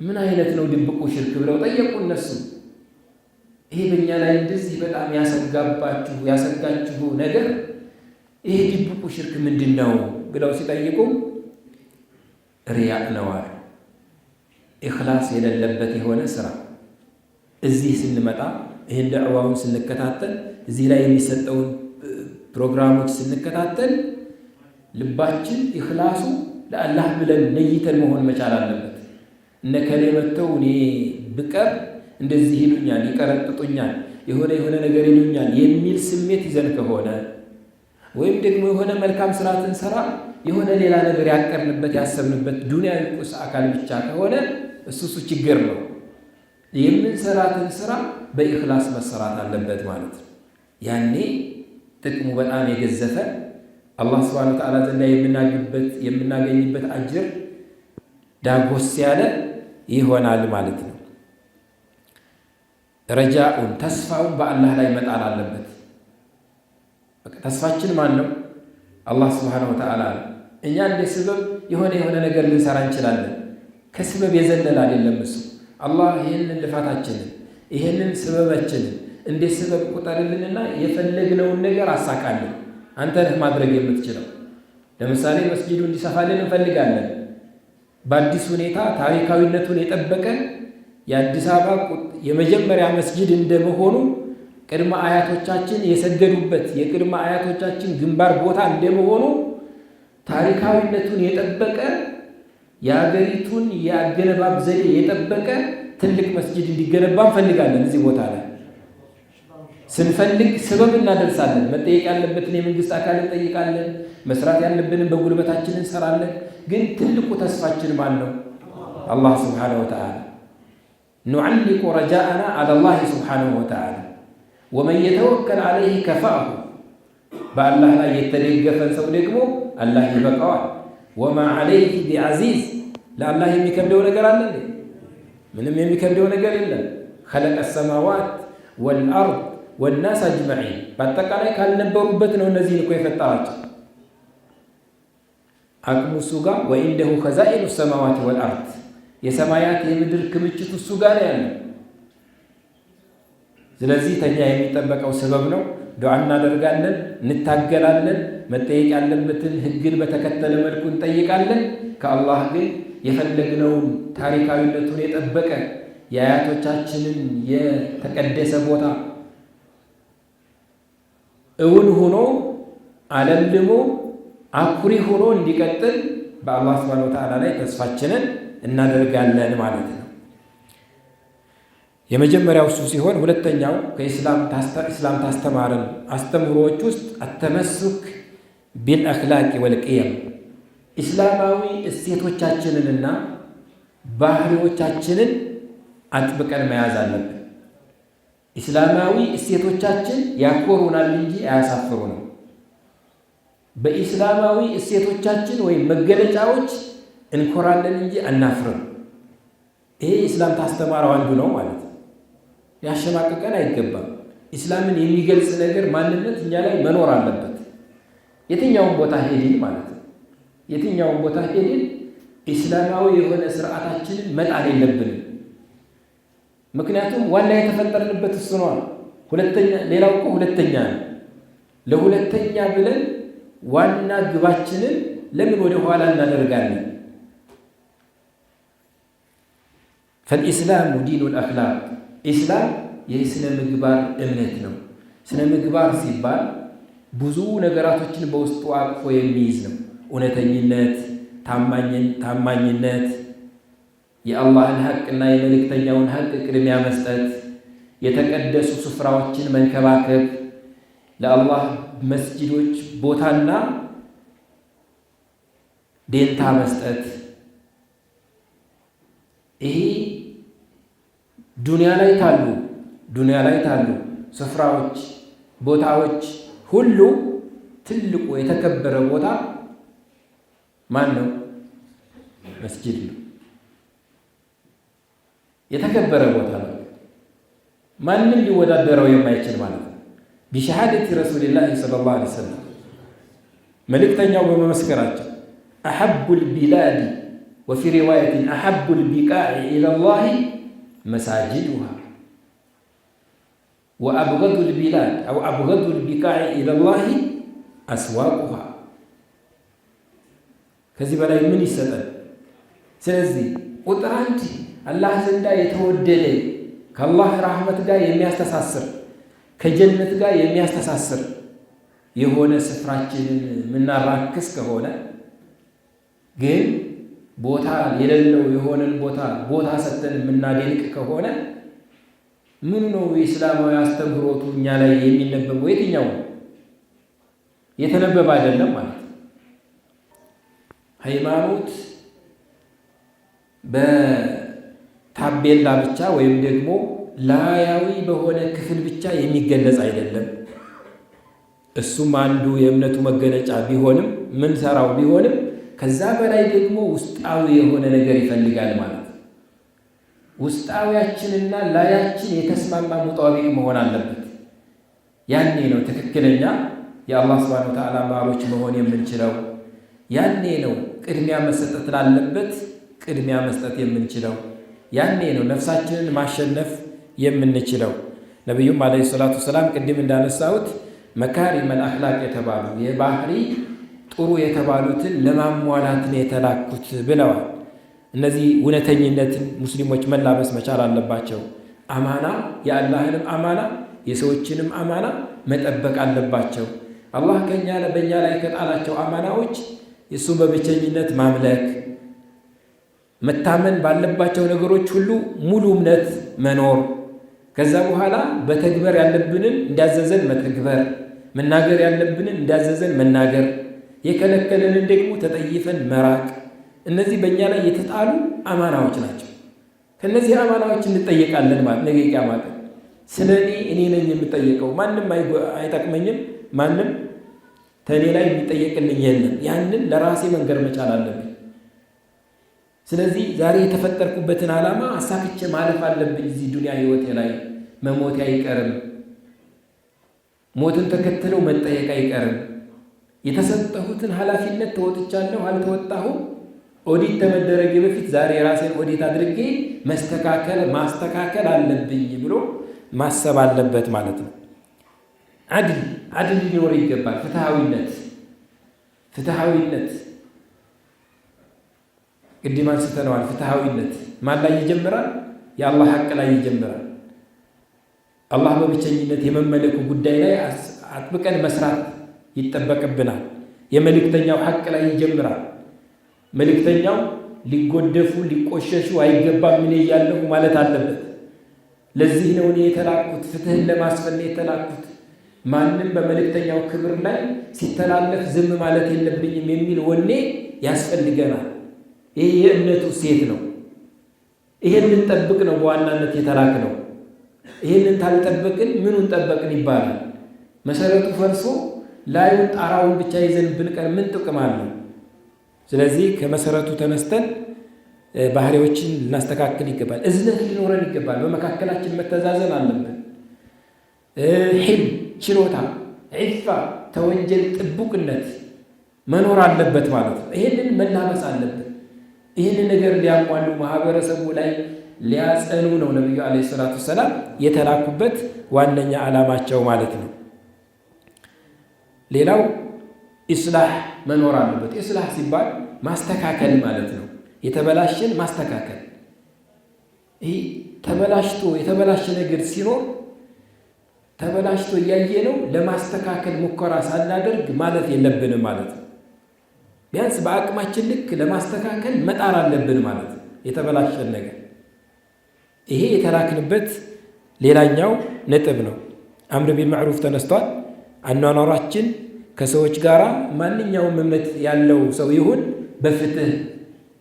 ምን አይነት ነው ድብቁ ሽርክ ብለው ጠየቁ እነሱ። ይሄ በእኛ ላይ እንደዚህ በጣም ያሰጋችሁ ነገር ይሄ ድብቁ ሽርክ ምንድን ነው ብለው ሲጠይቁ ሪያእ ነው አሉ። ኢኽላስ የሌለበት የሆነ ስራ። እዚህ ስንመጣ ይህን ደዕዋውን ስንከታተል እዚህ ላይ የሚሰጠውን ፕሮግራሞች ስንከታተል ልባችን ኢኽላሱ ለአላህ ብለን ነይተን መሆን መቻል አለበት። እነከሌ መጥተው እኔ ብቀር እንደዚህ ይሉኛል፣ ይቀረጥጡኛል፣ የሆነ ነገር ይሉኛል የሚል ስሜት ይዘን ከሆነ ወይም ደግሞ የሆነ መልካም ስራትን ሰራ የሆነ ሌላ ነገር ያቀርንበት ያሰብንበት ዱንያዊ ቁስ አካል ብቻ ከሆነ እሱ ችግር ነው። የምንሰራትን ስራ በኢኽላስ መሰራት አለበት ማለት ነው። ያኔ ጥቅሙ በጣም የገዘፈ አላህ ሱብሓነሁ ወተዓላ ዘንዳ የምናገኝበት አጅር ዳጎስ ያለ ይሆናል ማለት ነው። ረጃኡን ተስፋውን በአላህ ላይ መጣል አለበት። ተስፋችን ማን ነው? አላህ ሱብሓነሁ ወተዓላ። እኛ እንደ ስበብ የሆነ ነገር ልንሰራ እንችላለን። ከስበብ የዘለለ አይደለም እሱ። አላህ ይህንን ልፋታችንን ይህንን ስበባችንን እንደ ስበብ ቁጠርልንና የፈለግነውን ነገር አሳካልን። አንተ ነህ ማድረግ የምትችለው። ለምሳሌ መስጊዱ እንዲሰፋልን እንፈልጋለን። በአዲስ ሁኔታ ታሪካዊነቱን የጠበቀ የአዲስ አበባ የመጀመሪያ መስጊድ እንደመሆኑ ቅድመ አያቶቻችን የሰገዱበት የቅድመ አያቶቻችን ግንባር ቦታ እንደመሆኑ ታሪካዊነቱን የጠበቀ የአገሪቱን የአገነባብ ዘዴ የጠበቀ ትልቅ መስጊድ እንዲገነባ እንፈልጋለን እዚህ ቦታ ላይ። ስንፈልግ ሰበብ እናደርሳለን። መጠየቅ ያለበትን የመንግስት አካል እንጠይቃለን። መስራት ያለብንን በጉልበታችን እንሰራለን። ግን ትልቁ ተስፋችን ማን ነው? አላህ ስብሓነሁ ወተዓላ። ኑዓሊቁ ረጃአና ዐለላህ ስብሓነሁ ወተዓላ ወመን የተወከል ዐለይህ ከፋአሁ። በአላህ ላይ የተደገፈን ሰው ደግሞ አላህ ይበቃዋል። ወማ ዐለይህ ቢዐዚዝ። ለአላህ የሚከብደው ነገር አለ? ምንም የሚከብደው ነገር የለም። ኸለቀ ሰማዋት ወልአርድ ወናስ አጅመዒን። በአጠቃላይ ካልነበሩበት ነው እነዚህን እኮ የፈጠራቸው። አቅሙ እሱ ጋር ወኢንደሁ ኸዛኢኑ ሰማዋት ወልአርድ። የሰማያት የምድር ክምችት እሱ ጋር ነው ያለው። ስለዚህ ተኛ የሚጠበቀው ሰበብ ነው። ዱዓ እናደርጋለን፣ እንታገላለን። መጠየቅ ያለበትን ህግን በተከተለ መልኩ እንጠይቃለን። ከአላህ ግን የፈለግነውን ታሪካዊነቱን የጠበቀ የአያቶቻችንን የተቀደሰ ቦታ እውን ሆኖ አለምልሞ አኩሪ ሆኖ እንዲቀጥል በአላህ ሱብሓነሁ ወተዓላ ላይ ተስፋችንን እናደርጋለን ማለት ነው። የመጀመሪያው እሱ ሲሆን፣ ሁለተኛው ከኢስላም ታስተማረን አስተምህሮዎች ውስጥ አተመሱክ ቢልአኽላቅ ወልቅየም፣ ኢስላማዊ እሴቶቻችንንና ባህሪዎቻችንን አጥብቀን መያዝ አለብን። ኢስላማዊ እሴቶቻችን ያኮሩናል እንጂ አያሳፍሩንም። በኢስላማዊ እሴቶቻችን ወይም መገለጫዎች እንኮራለን እንጂ አናፍርም። ይሄ ኢስላም ታስተማረው አንዱ ነው ማለት ነው። ያሸማቅቀን አይገባም። ኢስላምን የሚገልጽ ነገር ማንነት እኛ ላይ መኖር አለበት። የትኛውን ቦታ ሄድን ማለት ነው። የትኛውን ቦታ ሄድን ኢስላማዊ የሆነ ስርዓታችንን መጣል የለብንም። ምክንያቱም ዋና የተፈጠርንበት እሱ ነው። ሌላው እኮ ሁለተኛ ነው። ለሁለተኛ ብለን ዋና ግባችንን ለምን ወደ ኋላ እናደርጋለን? ፈልኢስላሙ ዲኑል አኽላቅ። ኢስላም የስነ ምግባር እምነት ነው። ስነ ምግባር ሲባል ብዙ ነገራቶችን በውስጡ አቅፎ የሚይዝ ነው። እውነተኝነት፣ ታማኝነት፣ የአላህን ሐቅና የመልእክተኛውን ሐቅ ቅድሚያ መስጠት፣ የተቀደሱ ስፍራዎችን መንከባከብ፣ ለአላህ መስጂዶች ቦታና ደንታ መስጠት። ይሄ ዱንያ ላይ ታሉ ስፍራዎች፣ ቦታዎች ሁሉ ትልቁ የተከበረ ቦታ ማን ነው? መስጂድ ነው። የተከበረ ቦታ ነው። ማንም ሊወዳደረው የማይችል ማለት ነው። ቢሸሃደቲ ረሱሊላህ ሰለላሁ ዐለይሂ ወሰለም መልእክተኛው በመመስከራቸው አሐቡል ቢላዲ ወፊ ሪዋየትን አሐቡል ቢቃዕ ኢለላሂ መሳጅዱሃ ወአብገዱል ቢላድ አው አብገዱል ቢቃዕ ኢለላሂ አስዋቁሃ። ከዚህ በላይ ምን ይሰጣል? ስለዚህ ቁጥር አንድ አላህ ዘንዳ የተወደደ ከአላህ ረሕመት ጋር የሚያስተሳስር ከጀነት ጋር የሚያስተሳስር የሆነ ስፍራችንን የምናራክስ ከሆነ ግን ቦታ የሌለው የሆነን ቦታ ሰጥተን የምናደንቅ ከሆነ ምኑ ነው የእስላማዊ አስተምህሮቱ እኛ ላይ የሚነበበው? የትኛው የተነበበ አይደለም ማለት ነው። ሃይማኖት በታቤላ ብቻ ወይም ደግሞ ላያዊ በሆነ ክፍል ብቻ የሚገለጽ አይደለም። እሱም አንዱ የእምነቱ መገለጫ ቢሆንም ምን ሰራው ቢሆንም ከዛ በላይ ደግሞ ውስጣዊ የሆነ ነገር ይፈልጋል ማለት ነው። ውስጣዊያችንና ላያችን የተስማማ ሙጣቢቅ መሆን አለበት። ያኔ ነው ትክክለኛ የአላህ ሱብሓነሁ ወተዓላ ባሮች መሆን የምንችለው። ያኔ ነው ቅድሚያ መሰጠት ላለበት ቅድሚያ መስጠት የምንችለው። ያኔ ነው ነፍሳችንን ማሸነፍ የምንችለው። ነቢዩም ዓለይሂ ሰላቱ ወሰላም ቅድም እንዳነሳሁት መካሪመል አኽላቅ የተባሉ የባህሪ ጥሩ የተባሉትን ለማሟላት ነው የተላኩት ብለዋል። እነዚህ እውነተኝነትን ሙስሊሞች መላበስ መቻል አለባቸው። አማና፣ የአላህንም አማና የሰዎችንም አማና መጠበቅ አለባቸው። አላህ በእኛ ላይ ከጣላቸው አማናዎች የእሱን በብቸኝነት ማምለክ፣ መታመን ባለባቸው ነገሮች ሁሉ ሙሉ እምነት መኖር፣ ከዛ በኋላ በተግበር ያለብንን እንዳዘዘን መተግበር፣ መናገር ያለብንን እንዳዘዘን መናገር፣ የከለከለንን ደግሞ ተጠይፈን መራቅ። እነዚህ በእኛ ላይ የተጣሉ አማናዎች ናቸው። ከነዚህ አማናዎች እንጠየቃለን ማለት ነገ ቂያማ ቀን። ስለ እኔ ነኝ የምጠየቀው፣ ማንም አይጠቅመኝም፣ ማንም ተኔ ላይ የሚጠየቅልኝ የለም። ያንን ለራሴ መንገር መቻል አለብኝ። ስለዚህ ዛሬ የተፈጠርኩበትን ዓላማ አሳክቼ ማለፍ አለብኝ። እዚህ ዱንያ ህይወቴ ላይ መሞቴ አይቀርም፣ ሞትን ተከትለው መጠየቅ አይቀርም። የተሰጠሁትን ኃላፊነት ተወጥቻለሁ አልተወጣሁም፣ ኦዲት ከመደረጌ በፊት ዛሬ የራሴን ኦዲት አድርጌ ማስተካከል አለብኝ ብሎ ማሰብ አለበት ማለት ነው። አድል ሊኖር ይገባል። ፍትሃዊነት ቅድም አንስተነዋል። ፍትሃዊነት ማን ላይ ይጀምራል? የአላህ ሐቅ ላይ ይጀምራል። አላህ በብቸኝነት የመመለኩ ጉዳይ ላይ አጥብቀን መስራት ይጠበቅብናል። የመልእክተኛው ሐቅ ላይ ይጀምራል። መልእክተኛው ሊጎደፉ ሊቆሸሹ አይገባም፣ ምን እያለሁ ማለት አለበት። ለዚህ ነው እኔ የተላኩት፣ ፍትህን ለማስፈን የተላኩት። ማንም በመልእክተኛው ክብር ላይ ሲተላለፍ ዝም ማለት የለብኝም የሚል ወኔ ያስፈልገናል። ይህ የእምነቱ ሴት ነው። ይሄን ልንጠብቅ ነው በዋናነት የተላክ ነው። ይሄንን ታልጠበቅን ምኑን ጠበቅን ይባላል። መሰረቱ ፈርሶ ላዩን ጣራውን ብቻ ይዘን ብንቀር ምን ጥቅም አለው? ስለዚህ ከመሰረቱ ተነስተን ባህሪዎችን ልናስተካክል ይገባል። እዝነት ሊኖረን ይገባል። በመካከላችን መተዛዘን አለብን። ሒልም፣ ችሎታ፣ ዒፋ፣ ተወንጀል ጥቡቅነት መኖር አለበት ማለት ነው። ይሄንን መላበስ አለብን። ይህንን ነገር ሊያሟሉ ማህበረሰቡ ላይ ሊያጸኑ ነው ነቢዩ ዓለይሂ ሰላቱ ወሰላም የተላኩበት ዋነኛ ዓላማቸው ማለት ነው። ሌላው ኢስላህ መኖር አለበት። ኢስላህ ሲባል ማስተካከል ማለት ነው። የተበላሸን ማስተካከል። ይህ ተበላሽቶ የተበላሸ ነገር ሲኖር ተበላሽቶ እያየ ነው ለማስተካከል ሙከራ ሳናደርግ ማለፍ የለብንም ማለት ነው። ቢያንስ በአቅማችን ልክ ለማስተካከል መጣር አለብን ማለት ነው። የተበላሸን ነገር ይሄ የተላክንበት ሌላኛው ነጥብ ነው። አምር ቢልማዕሩፍ ተነስቷል። አኗኗራችን ከሰዎች ጋር ማንኛውም እምነት ያለው ሰው ይሁን በፍትህ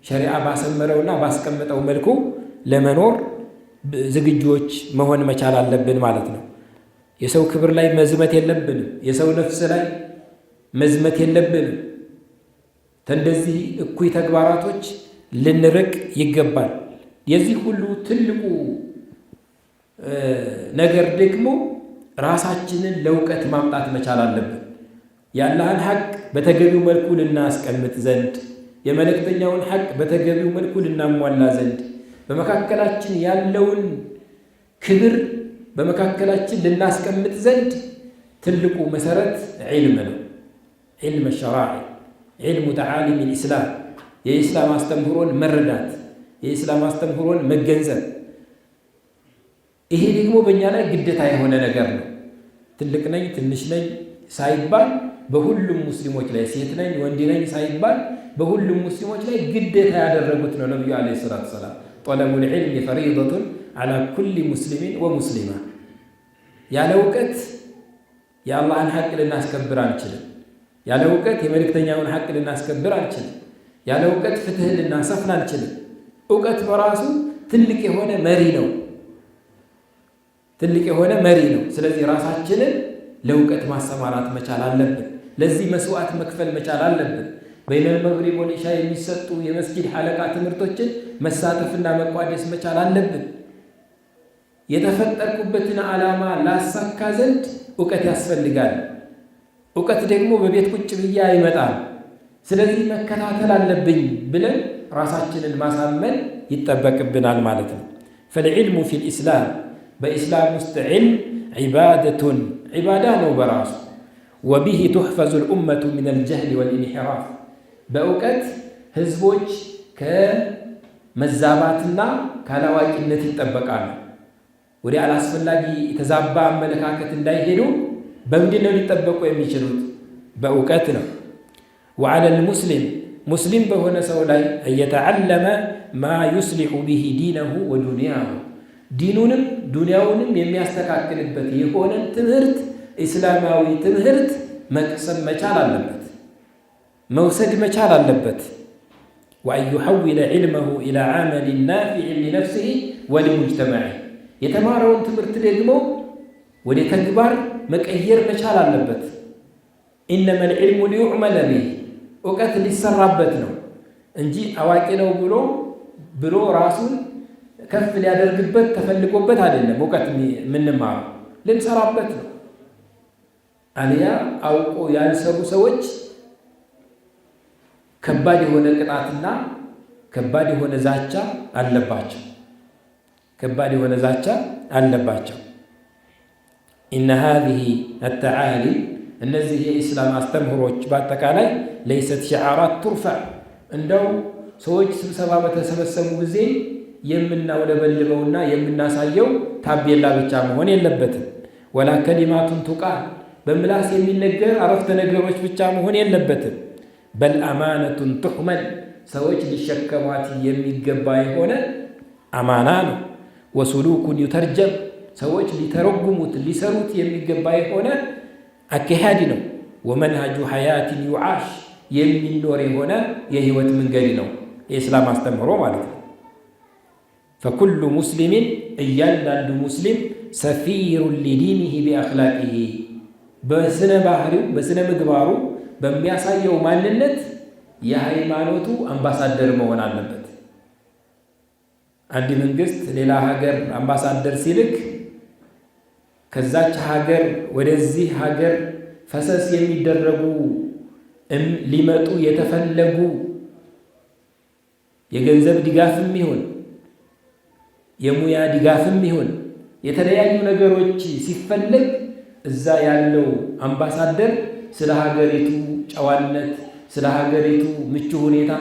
ሸሪዓ ባሰመረውና ባስቀመጠው መልኩ ለመኖር ዝግጁዎች መሆን መቻል አለብን ማለት ነው። የሰው ክብር ላይ መዝመት የለብንም። የሰው ነፍስ ላይ መዝመት የለብንም። ከእንደዚህ እኩይ ተግባራቶች ልንርቅ ይገባል። የዚህ ሁሉ ትልቁ ነገር ደግሞ ራሳችንን ለእውቀት ማምጣት መቻል አለብን። የአላህን ሐቅ በተገቢው መልኩ ልናስቀምጥ ዘንድ፣ የመልእክተኛውን ሐቅ በተገቢው መልኩ ልናሟላ ዘንድ፣ በመካከላችን ያለውን ክብር በመካከላችን ልናስቀምጥ ዘንድ ትልቁ መሰረት ዒልም ነው። ዒልም ሸራዒ፣ ዒልሙ ተዓሊም ልእስላም፣ የኢስላም አስተምህሮን መረዳት፣ የኢስላም አስተምህሮን መገንዘብ። ይሄ ደግሞ በእኛ ላይ ግዴታ የሆነ ነገር ነው። ትልቅ ነኝ ትንሽ ነኝ ሳይባል በሁሉም ሙስሊሞች ላይ፣ ሴት ነኝ ወንድ ነኝ ሳይባል በሁሉም ሙስሊሞች ላይ ግዴታ ያደረጉት ነው ነቢዩ ዓለይሂ ሰላቱ ወሰላም። ጠለቡል ዒልሚ ፈሪደቱን ዐላ ኩሊ ሙስሊሚን ወሙስሊማ። ያለ እውቀት የአላህን ሐቅ ልናስከብር አንችልም። ያለ እውቀት የመልእክተኛውን ሐቅ ልናስከብር አንችልም። ያለ እውቀት ፍትህን ልናሰፍን አንችልም። እውቀት በራሱ ትልቅ የሆነ መሪ ነው። ትልቅ የሆነ መሪ ነው። ስለዚህ ራሳችንን ለእውቀት ማሰማራት መቻል አለብን። ለዚህ መስዋዕት መክፈል መቻል አለብን። በይነል መግሪብ ወልኢሻ የሚሰጡ የመስጊድ ሐለቃ ትምህርቶችን መሳተፍና መቋደስ መቻል አለብን። የተፈጠርኩበትን ዓላማ ላሳካ ዘንድ እውቀት ያስፈልጋል። እውቀት ደግሞ በቤት ቁጭ ብዬ አይመጣም። ስለዚህ መከታተል አለብኝ ብለን ራሳችንን ማሳመን ይጠበቅብናል ማለት ነው። ፈልዕልሙ ፊል ኢስላም፣ በኢስላም ውስጥ ዒልም ዒባደቱን ዒባዳ ነው በራሱ። ወቢሂ ቱሕፈዙ ልኡመቱ ምን አልጀህል ወልኢንሒራፍ፣ በእውቀት ህዝቦች ከመዛባትና ካላዋቂነት ይጠበቃሉ። ወደ አላስፈላጊ የተዛባ አመለካከት እንዳይሄዱ በምንድን ነው ሊጠበቁ የሚችሉት? በእውቀት ነው። ወዐለል ሙስሊም፣ ሙስሊም በሆነ ሰው ላይ እየተዓለመ ማ ዩስሊሑ ቢሂ ዲነሁ ወዱንያሁ፣ ዲኑንም ዱንያውንም የሚያስተካክልበት የሆነን ትምህርት ኢስላማዊ ትምህርት መቅሰም መቻል አለበት፣ መውሰድ መቻል አለበት። ወአን ዩሐዊለ ዒልመሁ ኢላ ዓመሊን ናፊዕን ሊነፍሲሂ ወሊሙጅተመዒ የተማረውን ትምህርት ደግሞ ወደ ተግባር መቀየር መቻል አለበት። ኢነመል ዒልሙ ሊዩዕመለ ቢህ እውቀት ሊሰራበት ነው እንጂ አዋቂ ነው ብሎ ራሱን ከፍ ሊያደርግበት ተፈልጎበት አይደለም። እውቀት የምንማረው ልንሰራበት ነው። አልያ አውቆ ያልሰሩ ሰዎች ከባድ የሆነ ቅጣትና ከባድ የሆነ ዛቻ አለባቸው። ኢነ ሃዚሂ አተዓሊም እነዚህ የኢስላም አስተምህሮች በአጠቃላይ ለይሰት ሸዓራት ቱርፈዕ እንደው ሰዎች ስብሰባ በተሰበሰቡ ጊዜ የምናውለበልበውና የምናሳየው ታቤላ ብቻ መሆን የለበትም። ወላ ከሊማቱን ቱቃል በምላስ የሚነገር አረፍተ ነገሮች ብቻ መሆን የለበትም። በል አማነቱን ቱሕመል ሰዎች ሊሸከሟት የሚገባ የሆነ አማና ነው። ወሱሉኩን ዩተርጀም ሰዎች ሊተረጉሙት ሊሰሩት የሚገባ የሆነ አካሄድ ነው። ወመንሃጁ ሐያትን ዩዓሽ የሚኖር የሆነ የህይወት መንገድ ነው የእስላም አስተምህሮ ማለት ነው። ፈኩሉ ሙስሊሚን እያንዳንዱ ሙስሊም ሰፊሩን ሊዲኒሂ ቢአኽላቂሂ በስነ ባህሪው በስነ ምግባሩ በሚያሳየው ማንነት የሃይማኖቱ አምባሳደር መሆን አለበት። አንድ መንግስት ሌላ ሀገር አምባሳደር ሲልክ ከዛች ሀገር ወደዚህ ሀገር ፈሰስ የሚደረጉ ሊመጡ የተፈለጉ የገንዘብ ድጋፍም ይሁን የሙያ ድጋፍም ይሁን የተለያዩ ነገሮች ሲፈለግ እዛ ያለው አምባሳደር ስለ ሀገሪቱ ጨዋነት፣ ስለ ሀገሪቱ ምቹ ሁኔታ፣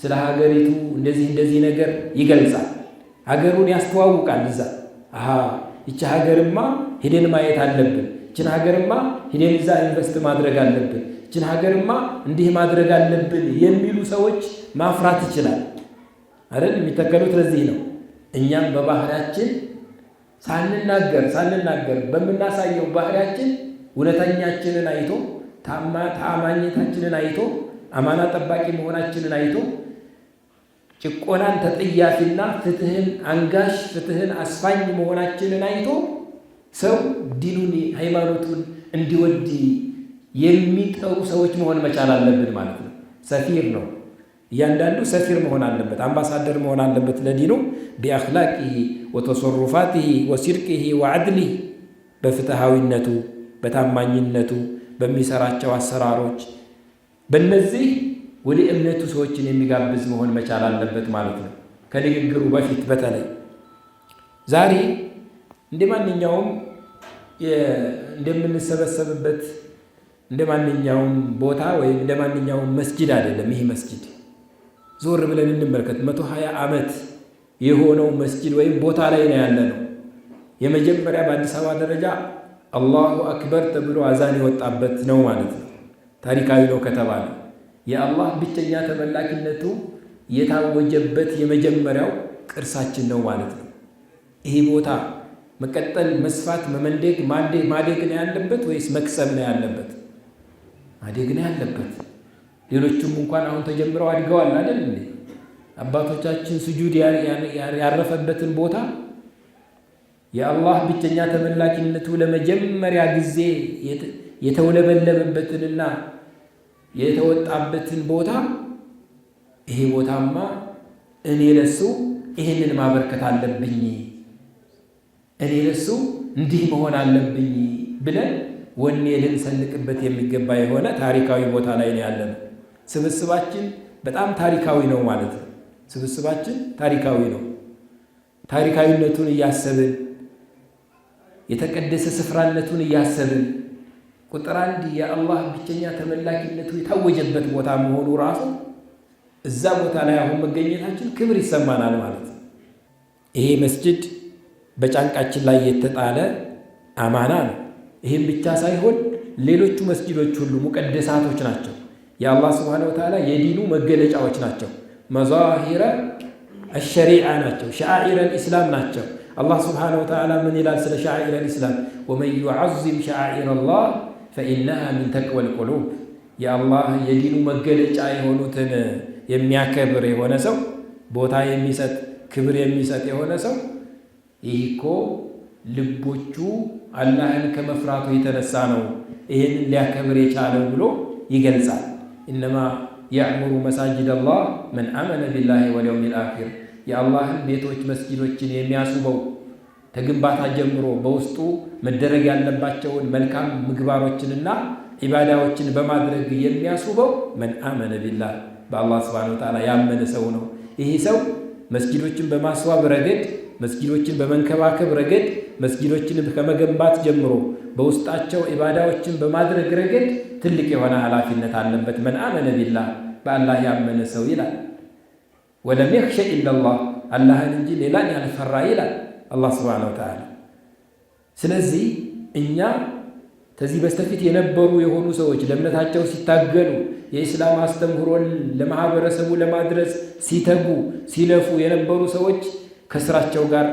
ስለ ሀገሪቱ እንደዚህ ነገር ይገልጻል። ሀገሩን ያስተዋውቃል። እዛ ይቺ ሀገርማ ሂደን ማየት አለብን፣ ይችን ሀገርማ ሂደን እዛ ኢንቨስት ማድረግ አለብን፣ ይችን ሀገርማ እንዲህ ማድረግ አለብን የሚሉ ሰዎች ማፍራት ይችላል አይደል? የሚተከሉት ለዚህ ነው። እኛም በባህሪያችን ሳንናገር በምናሳየው ባህሪያችን እውነተኛችንን አይቶ ተአማኝነታችንን አይቶ አማና ጠባቂ መሆናችንን አይቶ ጭቆናን ተጠያፊና ፍትህን አንጋሽ ፍትህን አስፋኝ መሆናችንን አይቶ ሰው ዲኑን ሃይማኖቱን እንዲወድ የሚጠሩ ሰዎች መሆን መቻል አለብን ማለት ነው። ሰፊር ነው እያንዳንዱ ሰፊር መሆን አለበት፣ አምባሳደር መሆን አለበት ለዲኑ ቢአኽላቂሂ ወተሰሩፋቲሂ ወሲድቂሂ ወዐድሊሂ በፍትሃዊነቱ በታማኝነቱ በሚሰራቸው አሰራሮች በእነዚህ ወደ እምነቱ ሰዎችን የሚጋብዝ መሆን መቻል አለበት ማለት ነው። ከንግግሩ በፊት በተለይ ዛሬ እንደ ማንኛውም እንደምንሰበሰብበት እንደ ማንኛውም ቦታ ወይም እንደ ማንኛውም መስጂድ አይደለም። ይህ መስጂድ ዞር ብለን እንመልከት። 120 ዓመት የሆነው መስጂድ ወይም ቦታ ላይ ነው ያለነው። የመጀመሪያ በአዲስ አበባ ደረጃ አላሁ አክበር ተብሎ አዛን የወጣበት ነው ማለት ነው። ታሪካዊ ነው ከተባለ የአላህ ብቸኛ ተመላኪነቱ የታወጀበት የመጀመሪያው ቅርሳችን ነው ማለት ነው። ይህ ቦታ መቀጠል፣ መስፋት፣ መመንደግ፣ ማደግ ነው ያለበት ወይስ መክሰም ነው ያለበት? ማደግ ነው ያለበት። ሌሎቹም እንኳን አሁን ተጀምረው አድገዋል አይደል እንዴ? አባቶቻችን ስጁድ ያረፈበትን ቦታ የአላህ ብቸኛ ተመላኪነቱ ለመጀመሪያ ጊዜ የተውለበለበበትንና የተወጣበትን ቦታ ይሄ ቦታማ እኔ ለሱ ይሄንን ማበርከት አለብኝ፣ እኔ ለሱ እንዲህ መሆን አለብኝ ብለን ወኔ ልንሰንቅበት የሚገባ የሆነ ታሪካዊ ቦታ ላይ ነው ያለነው። ስብስባችን በጣም ታሪካዊ ነው ማለት ነው። ስብስባችን ታሪካዊ ነው። ታሪካዊነቱን እያሰብን የተቀደሰ ስፍራነቱን እያሰብን ቁጥር አንድ የአላህ ብቸኛ ተመላኪነቱ የታወጀበት ቦታ መሆኑ ራሱ እዛ ቦታ ላይ አሁን መገኘታችን ክብር ይሰማናል ማለት ነው። ይሄ መስጂድ በጫንቃችን ላይ የተጣለ አማና ነው። ይህም ብቻ ሳይሆን ሌሎቹ መስጂዶች ሁሉ ሙቀደሳቶች ናቸው። የአላህ ስብሓነሁ ወተዓላ የዲኑ መገለጫዎች ናቸው። መዛሂረ አሸሪዓ ናቸው። ሸዓኢረል ኢስላም ናቸው። አላህ ስብሓነሁ ወተዓላ ምን ይላል ስለ ሸዓኢር አልኢስላም? ወመን ዩዐዚም ሸዓኢረ አላህ ፈኢነሃ ሚን ተቅወል ቁሉብ። የአላህ የዲኑ መገለጫ የሆኑትን የሚያከብር የሆነ ሰው፣ ቦታ የሚሰጥ ክብር የሚሰጥ የሆነ ሰው ይህ እኮ ልቦቹ አላህን ከመፍራቱ የተነሳ ነው ይህንን ሊያከብር የቻለው ብሎ ይገልጻል። ኢነማ የዕሙሩ መሳጅድ አላህ መን አመነ ቢላሂ ወልየውሚል አኺር። የአላህን ቤቶች መስጊዶችን የሚያስውበው ከግንባታ ጀምሮ በውስጡ መደረግ ያለባቸውን መልካም ምግባሮችንና ዒባዳዎችን በማድረግ የሚያስውበው መን አመነ ቢላህ በአላህ ሱብሓነሁ ወተዓላ ያመነ ሰው ነው። ይህ ሰው መስጊዶችን በማስዋብ ረገድ፣ መስጊዶችን በመንከባከብ ረገድ፣ መስጊዶችን ከመገንባት ጀምሮ በውስጣቸው ዒባዳዎችን በማድረግ ረገድ ትልቅ የሆነ ኃላፊነት አለበት። መን አመነ ቢላህ በአላህ ያመነ ሰው ይላል። ወለም የኽሸ ኢለላህ አላህን እንጂ ሌላን ያልፈራ ይላል አላህ ሱብሓነሁ ወተዓላ። ስለዚህ እኛ ከዚህ በስተፊት የነበሩ የሆኑ ሰዎች ለእምነታቸው ሲታገሉ የኢስላም አስተምህሮን ለማህበረሰቡ ለማድረስ ሲተጉ ሲለፉ የነበሩ ሰዎች ከስራቸው ጋር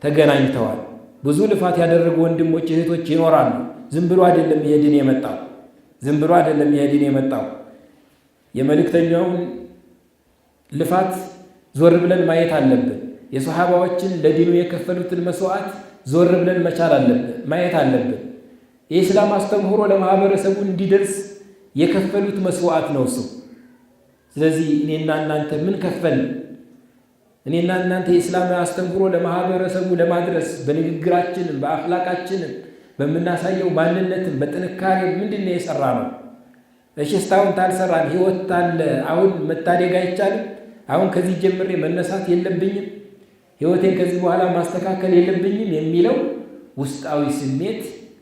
ተገናኝተዋል። ብዙ ልፋት ያደረጉ ወንድሞች እህቶች ይኖራሉ። ዝም ብሎ አይደለም ይሄ ዲን የመጣው፣ ዝም ብሎ አይደለም ይሄ ዲን የመጣው። የመልእክተኛውን ልፋት ዞር ብለን ማየት አለብን። የሰሃባዎችን ለዲኑ የከፈሉትን መስዋዕት ዞር ብለን ማየት አለብን። የኢስላም አስተምህሮ ለማህበረሰቡ እንዲደርስ የከፈሉት መስዋዕት ነው እሱ። ስለዚህ እኔና እናንተ ምን ከፈል? እኔና እናንተ የኢስላም አስተምህሮ ለማህበረሰቡ ለማድረስ በንግግራችንም በአኽላቃችንም በምናሳየው ማንነትም በጥንካሬ ምንድነው የሰራ ነው? እሺ እስካሁን ታልሰራን ህይወት ታለ አሁን መታደግ አይቻልም? አሁን ከዚህ ጀምሬ መነሳት የለብኝም? ህይወቴን ከዚህ በኋላ ማስተካከል የለብኝም የሚለው ውስጣዊ ስሜት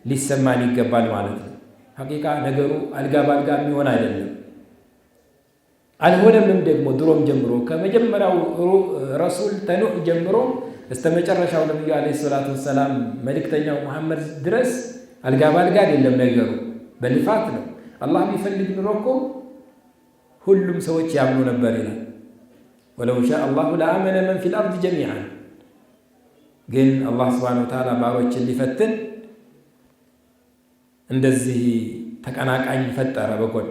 ሊሰማን ይገባል ማለት ነው። ሐቂቃ ነገሩ አልጋ ባልጋ የሚሆን አይደለም። አልሆነምም ደግሞ ድሮም ጀምሮ ከመጀመሪያው ረሱል ተኑህ ጀምሮ እስከ መጨረሻው ነብዩ አለይሂ ሰላቱ ወሰላም መልእክተኛው መሐመድ ድረስ አልጋ ባልጋ አይደለም ነገሩ፣ በልፋት ነው። አላህ ቢፈልግ ኑሮ እኮ ሁሉም ሰዎች ያምኑ ነበር ይላል። ወለው ሻአ አላሁ ለአመነ መን ፊል አርድ ጀሚዓን። ግን አላህ ሱብሓነሁ ወተዓላ ባሮችን ሊፈትን እንደዚህ ተቀናቃኝ ፈጠረ በጎን።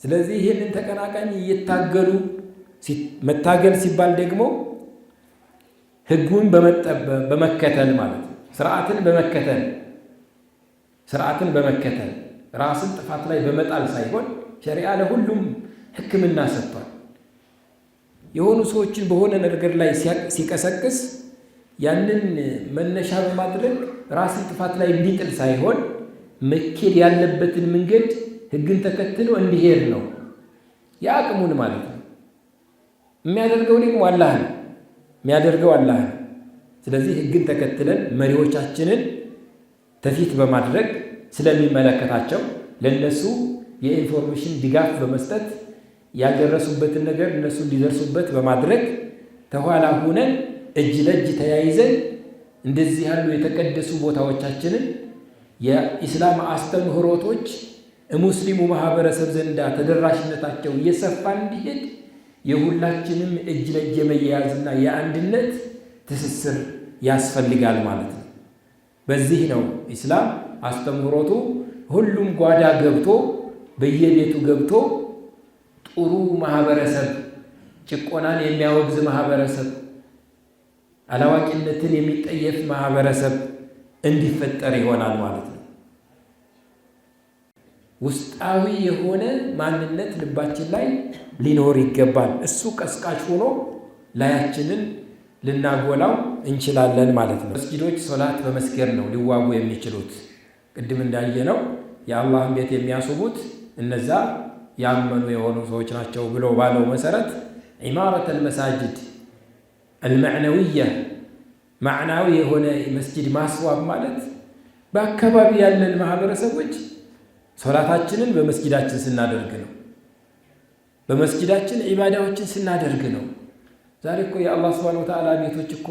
ስለዚህ ይህንን ተቀናቃኝ እየታገሉ መታገል ሲባል ደግሞ ህጉን በመከተል ማለት ነው። ስርዓትን በመከተል ራስን ጥፋት ላይ በመጣል ሳይሆን ሸሪዓ ለሁሉም ሕክምና ሰጥቷል። የሆኑ ሰዎችን በሆነ ነገር ላይ ሲቀሰቅስ ያንን መነሻ በማድረግ ራስን ጥፋት ላይ እንዲጥል ሳይሆን መኬድ ያለበትን መንገድ ህግን ተከትሎ እንዲሄድ ነው የአቅሙን ማለት ነው። የሚያደርገው ደግሞ አላህ ነው። ስለዚህ ህግን ተከትለን መሪዎቻችንን ተፊት በማድረግ ስለሚመለከታቸው ለነሱ የኢንፎርሜሽን ድጋፍ በመስጠት ያልደረሱበትን ነገር እነሱ እንዲደርሱበት በማድረግ ተኋላ ሆነን እጅ ለእጅ ተያይዘን እንደዚህ ያሉ የተቀደሱ ቦታዎቻችንን የኢስላም አስተምህሮቶች ሙስሊሙ ማህበረሰብ ዘንዳ ተደራሽነታቸው እየሰፋ እንዲሄድ የሁላችንም እጅ ለእጅ የመያያዝና የአንድነት ትስስር ያስፈልጋል ማለት ነው። በዚህ ነው ኢስላም አስተምህሮቱ ሁሉም ጓዳ ገብቶ በየቤቱ ገብቶ ጥሩ ማህበረሰብ፣ ጭቆናን የሚያወግዝ ማህበረሰብ፣ አላዋቂነትን የሚጠየፍ ማህበረሰብ እንዲፈጠር ይሆናል ማለት ነው። ውስጣዊ የሆነ ማንነት ልባችን ላይ ሊኖር ይገባል። እሱ ቀስቃሽ ሆኖ ላያችንን ልናጎላው እንችላለን ማለት ነው። መስጊዶች ሶላት በመስገድ ነው ሊዋጉ የሚችሉት። ቅድም እንዳየነው የአላህን ቤት የሚያስቡት እነዛ ያመኑ የሆኑ ሰዎች ናቸው ብሎ ባለው መሰረት ዒማረት አልመሳጅድ አልመዕነውያ ማዕናዊ የሆነ መስጂድ ማስዋብ ማለት በአካባቢ ያለን ማህበረሰቦች ሶላታችንን በመስጊዳችን ስናደርግ ነው። በመስጊዳችን ዒባዳዎችን ስናደርግ ነው። ዛሬ እኮ የአላህ ሱብሓነሁ ወተዓላ ቤቶች እኮ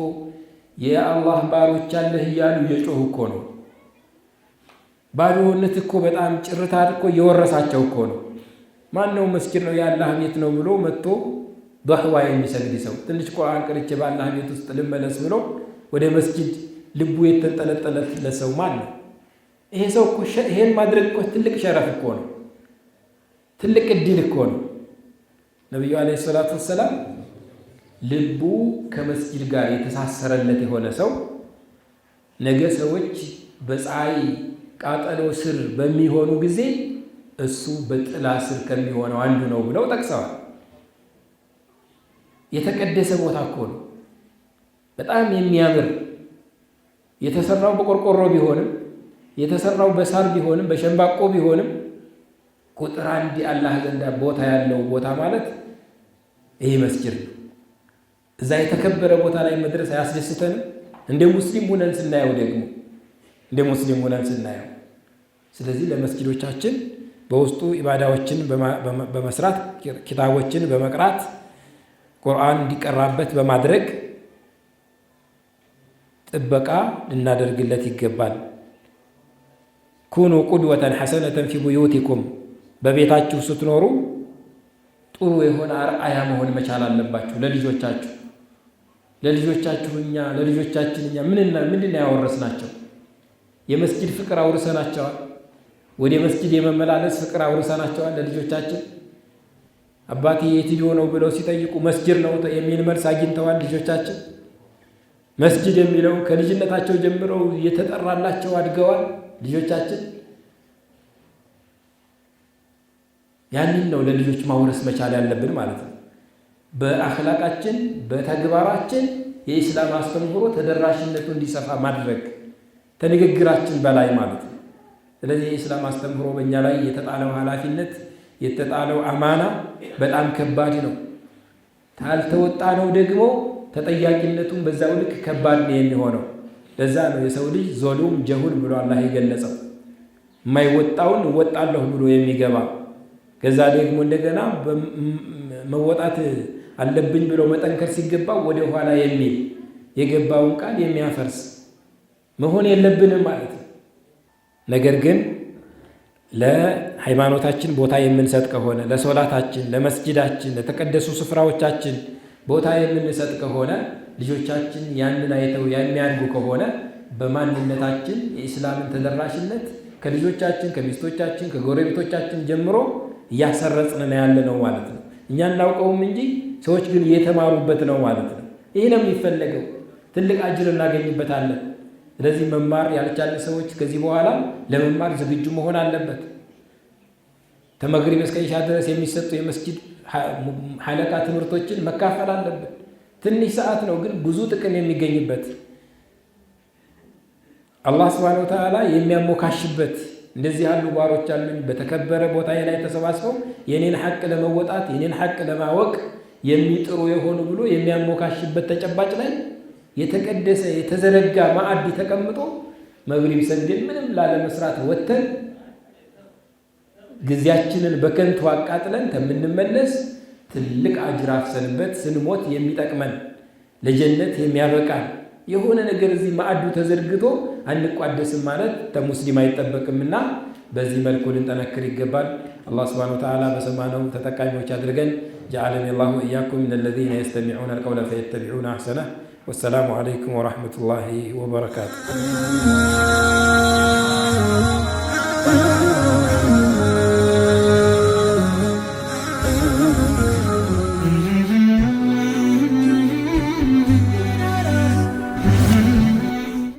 የአላህ ባሮች አለህ እያሉ እየጮሁ እኮ ነው። ባዶነት እኮ በጣም ጭርታ እኮ እየወረሳቸው እኮ ነው። ማነው መስጊድ ነው የአላህ ቤት ነው ብሎ መጥቶ ዱህዋ የሚሰግድ ሰው ትንሽ ቁርአን ቀርቼ በአላህ ቤት ውስጥ ልመለስ ብሎ ወደ መስጂድ ልቡ የተንጠለጠለ ሰው ማን ነው? ይሄ ሰው እኮ ይሄን ማድረግ እኮ ትልቅ ሸረፍ እኮ ነው፣ ትልቅ እድል እኮ ነው። ነቢዩ ዓለይሂ ሰላቱ ወሰላም ልቡ ከመስጂድ ጋር የተሳሰረለት የሆነ ሰው ነገ ሰዎች በፀሐይ ቃጠሎ ስር በሚሆኑ ጊዜ እሱ በጥላ ስር ከሚሆነው አንዱ ነው ብለው ጠቅሰዋል። የተቀደሰ ቦታ እኮ ነው። በጣም የሚያምር የተሰራው በቆርቆሮ ቢሆንም የተሰራው በሳር ቢሆንም በሸንባቆ ቢሆንም ቁጥር አንድ አላህ ዘንድ ቦታ ያለው ቦታ ማለት ይሄ መስጂድ ነው። እዛ የተከበረ ቦታ ላይ መድረስ አያስደስተንም? እንደ ሙስሊም ሆነን ስናየው ደግሞ ስለዚህ ለመስጂዶቻችን በውስጡ ኢባዳዎችን በመስራት ኪታቦችን በመቅራት ቁርአን እንዲቀራበት በማድረግ ጥበቃ ልናደርግለት ይገባል። ኩኑ ቁድወተን ሐሰነተን ፊ ቡዩቲኩም በቤታችሁ ስትኖሩ ጥሩ የሆነ አርአያ መሆን መቻል አለባችሁ ለልጆቻችሁ። ለልጆቻችን እኛ ምንድን ያወረስናቸው? የመስጂድ ፍቅር አውርሰናቸዋል። ወደ መስጂድ የመመላለስ ፍቅር አውርሰናቸዋል ለልጆቻችን። አባቴ የት ሄዶ ነው ብለው ሲጠይቁ መስጂድ ነው የሚል መልስ አግኝተዋል ልጆቻችን። መስጂድ የሚለው ከልጅነታቸው ጀምረው የተጠራላቸው አድገዋል ልጆቻችን። ያንን ነው ለልጆች ማውረስ መቻል ያለብን ማለት ነው። በአኽላቃችን በተግባራችን የኢስላም አስተምህሮ ተደራሽነቱ እንዲሰፋ ማድረግ ከንግግራችን በላይ ማለት ነው። ስለዚህ የኢስላም አስተምህሮ በእኛ ላይ የተጣለው ኃላፊነት የተጣለው አማና በጣም ከባድ ነው። ታልተወጣ ነው ደግሞ ተጠያቂነቱን በዛው ልክ ከባድ ነው የሚሆነው። ለዛ ነው የሰው ልጅ ዞሉም ጀሁል ብሎ አላህ የገለጸው። የማይወጣውን እወጣለሁ ብሎ የሚገባ ከዛ ደግሞ እንደገና መወጣት አለብኝ ብሎ መጠንከር ሲገባው ወደ ኋላ የሚል የገባውን ቃል የሚያፈርስ መሆን የለብንም ማለት ነው። ነገር ግን ለሃይማኖታችን ቦታ የምንሰጥ ከሆነ ለሶላታችን፣ ለመስጂዳችን፣ ለተቀደሱ ስፍራዎቻችን ቦታ የምንሰጥ ከሆነ ልጆቻችን ያንን አይተው የሚያድጉ ከሆነ በማንነታችን የኢስላምን ተደራሽነት ከልጆቻችን፣ ከሚስቶቻችን፣ ከጎረቤቶቻችን ጀምሮ እያሰረጽን ያለ ነው ማለት ነው። እኛ እናውቀውም እንጂ ሰዎች ግን እየተማሩበት ነው ማለት ነው። ይህ ነው የሚፈለገው። ትልቅ አጅር እናገኝበታለን። ስለዚህ መማር ያልቻለ ሰዎች ከዚህ በኋላ ለመማር ዝግጁ መሆን አለበት። ከመግሪብ እስከ ኢሻ ድረስ የሚሰጡ የመስጂድ ሐለቃ ትምህርቶችን መካፈል አለበት። ትንሽ ሰዓት ነው ግን ብዙ ጥቅም የሚገኝበት አላህ ሱብሓነሁ ወተዓላ የሚያሞካሽበት እንደዚህ ያሉ ባሮች አሉኝ በተከበረ ቦታ ላይ ተሰባስበው የኔን ሐቅ ለመወጣት የኔን ሐቅ ለማወቅ የሚጥሩ የሆኑ ብሎ የሚያሞካሽበት ተጨባጭ ላይ የተቀደሰ የተዘረጋ ማዕድ ተቀምጦ መግሪብ ሰግደን ምንም ላለመስራት ወተን ጊዜያችንን በከንቱ አቃጥለን ከምንመለስ ትልቅ አጅር አፍሰንበት ስንሞት የሚጠቅመን ለጀነት የሚያበቃን የሆነ ነገር እዚህ ማዕዱ ተዘርግቶ አንቋደስም ማለት ተሙስሊም አይጠበቅምና በዚህ መልኩ ልንጠነክር ይገባል። አላህ ሱብሓነሁ ወተዓላ በሰማነው ተጠቃሚዎች አድርገን جعلني الله وإياكم من الذين يستمعون القول فيتبعون أحسنه والسلام عليكم ورحمة الله وبركاته.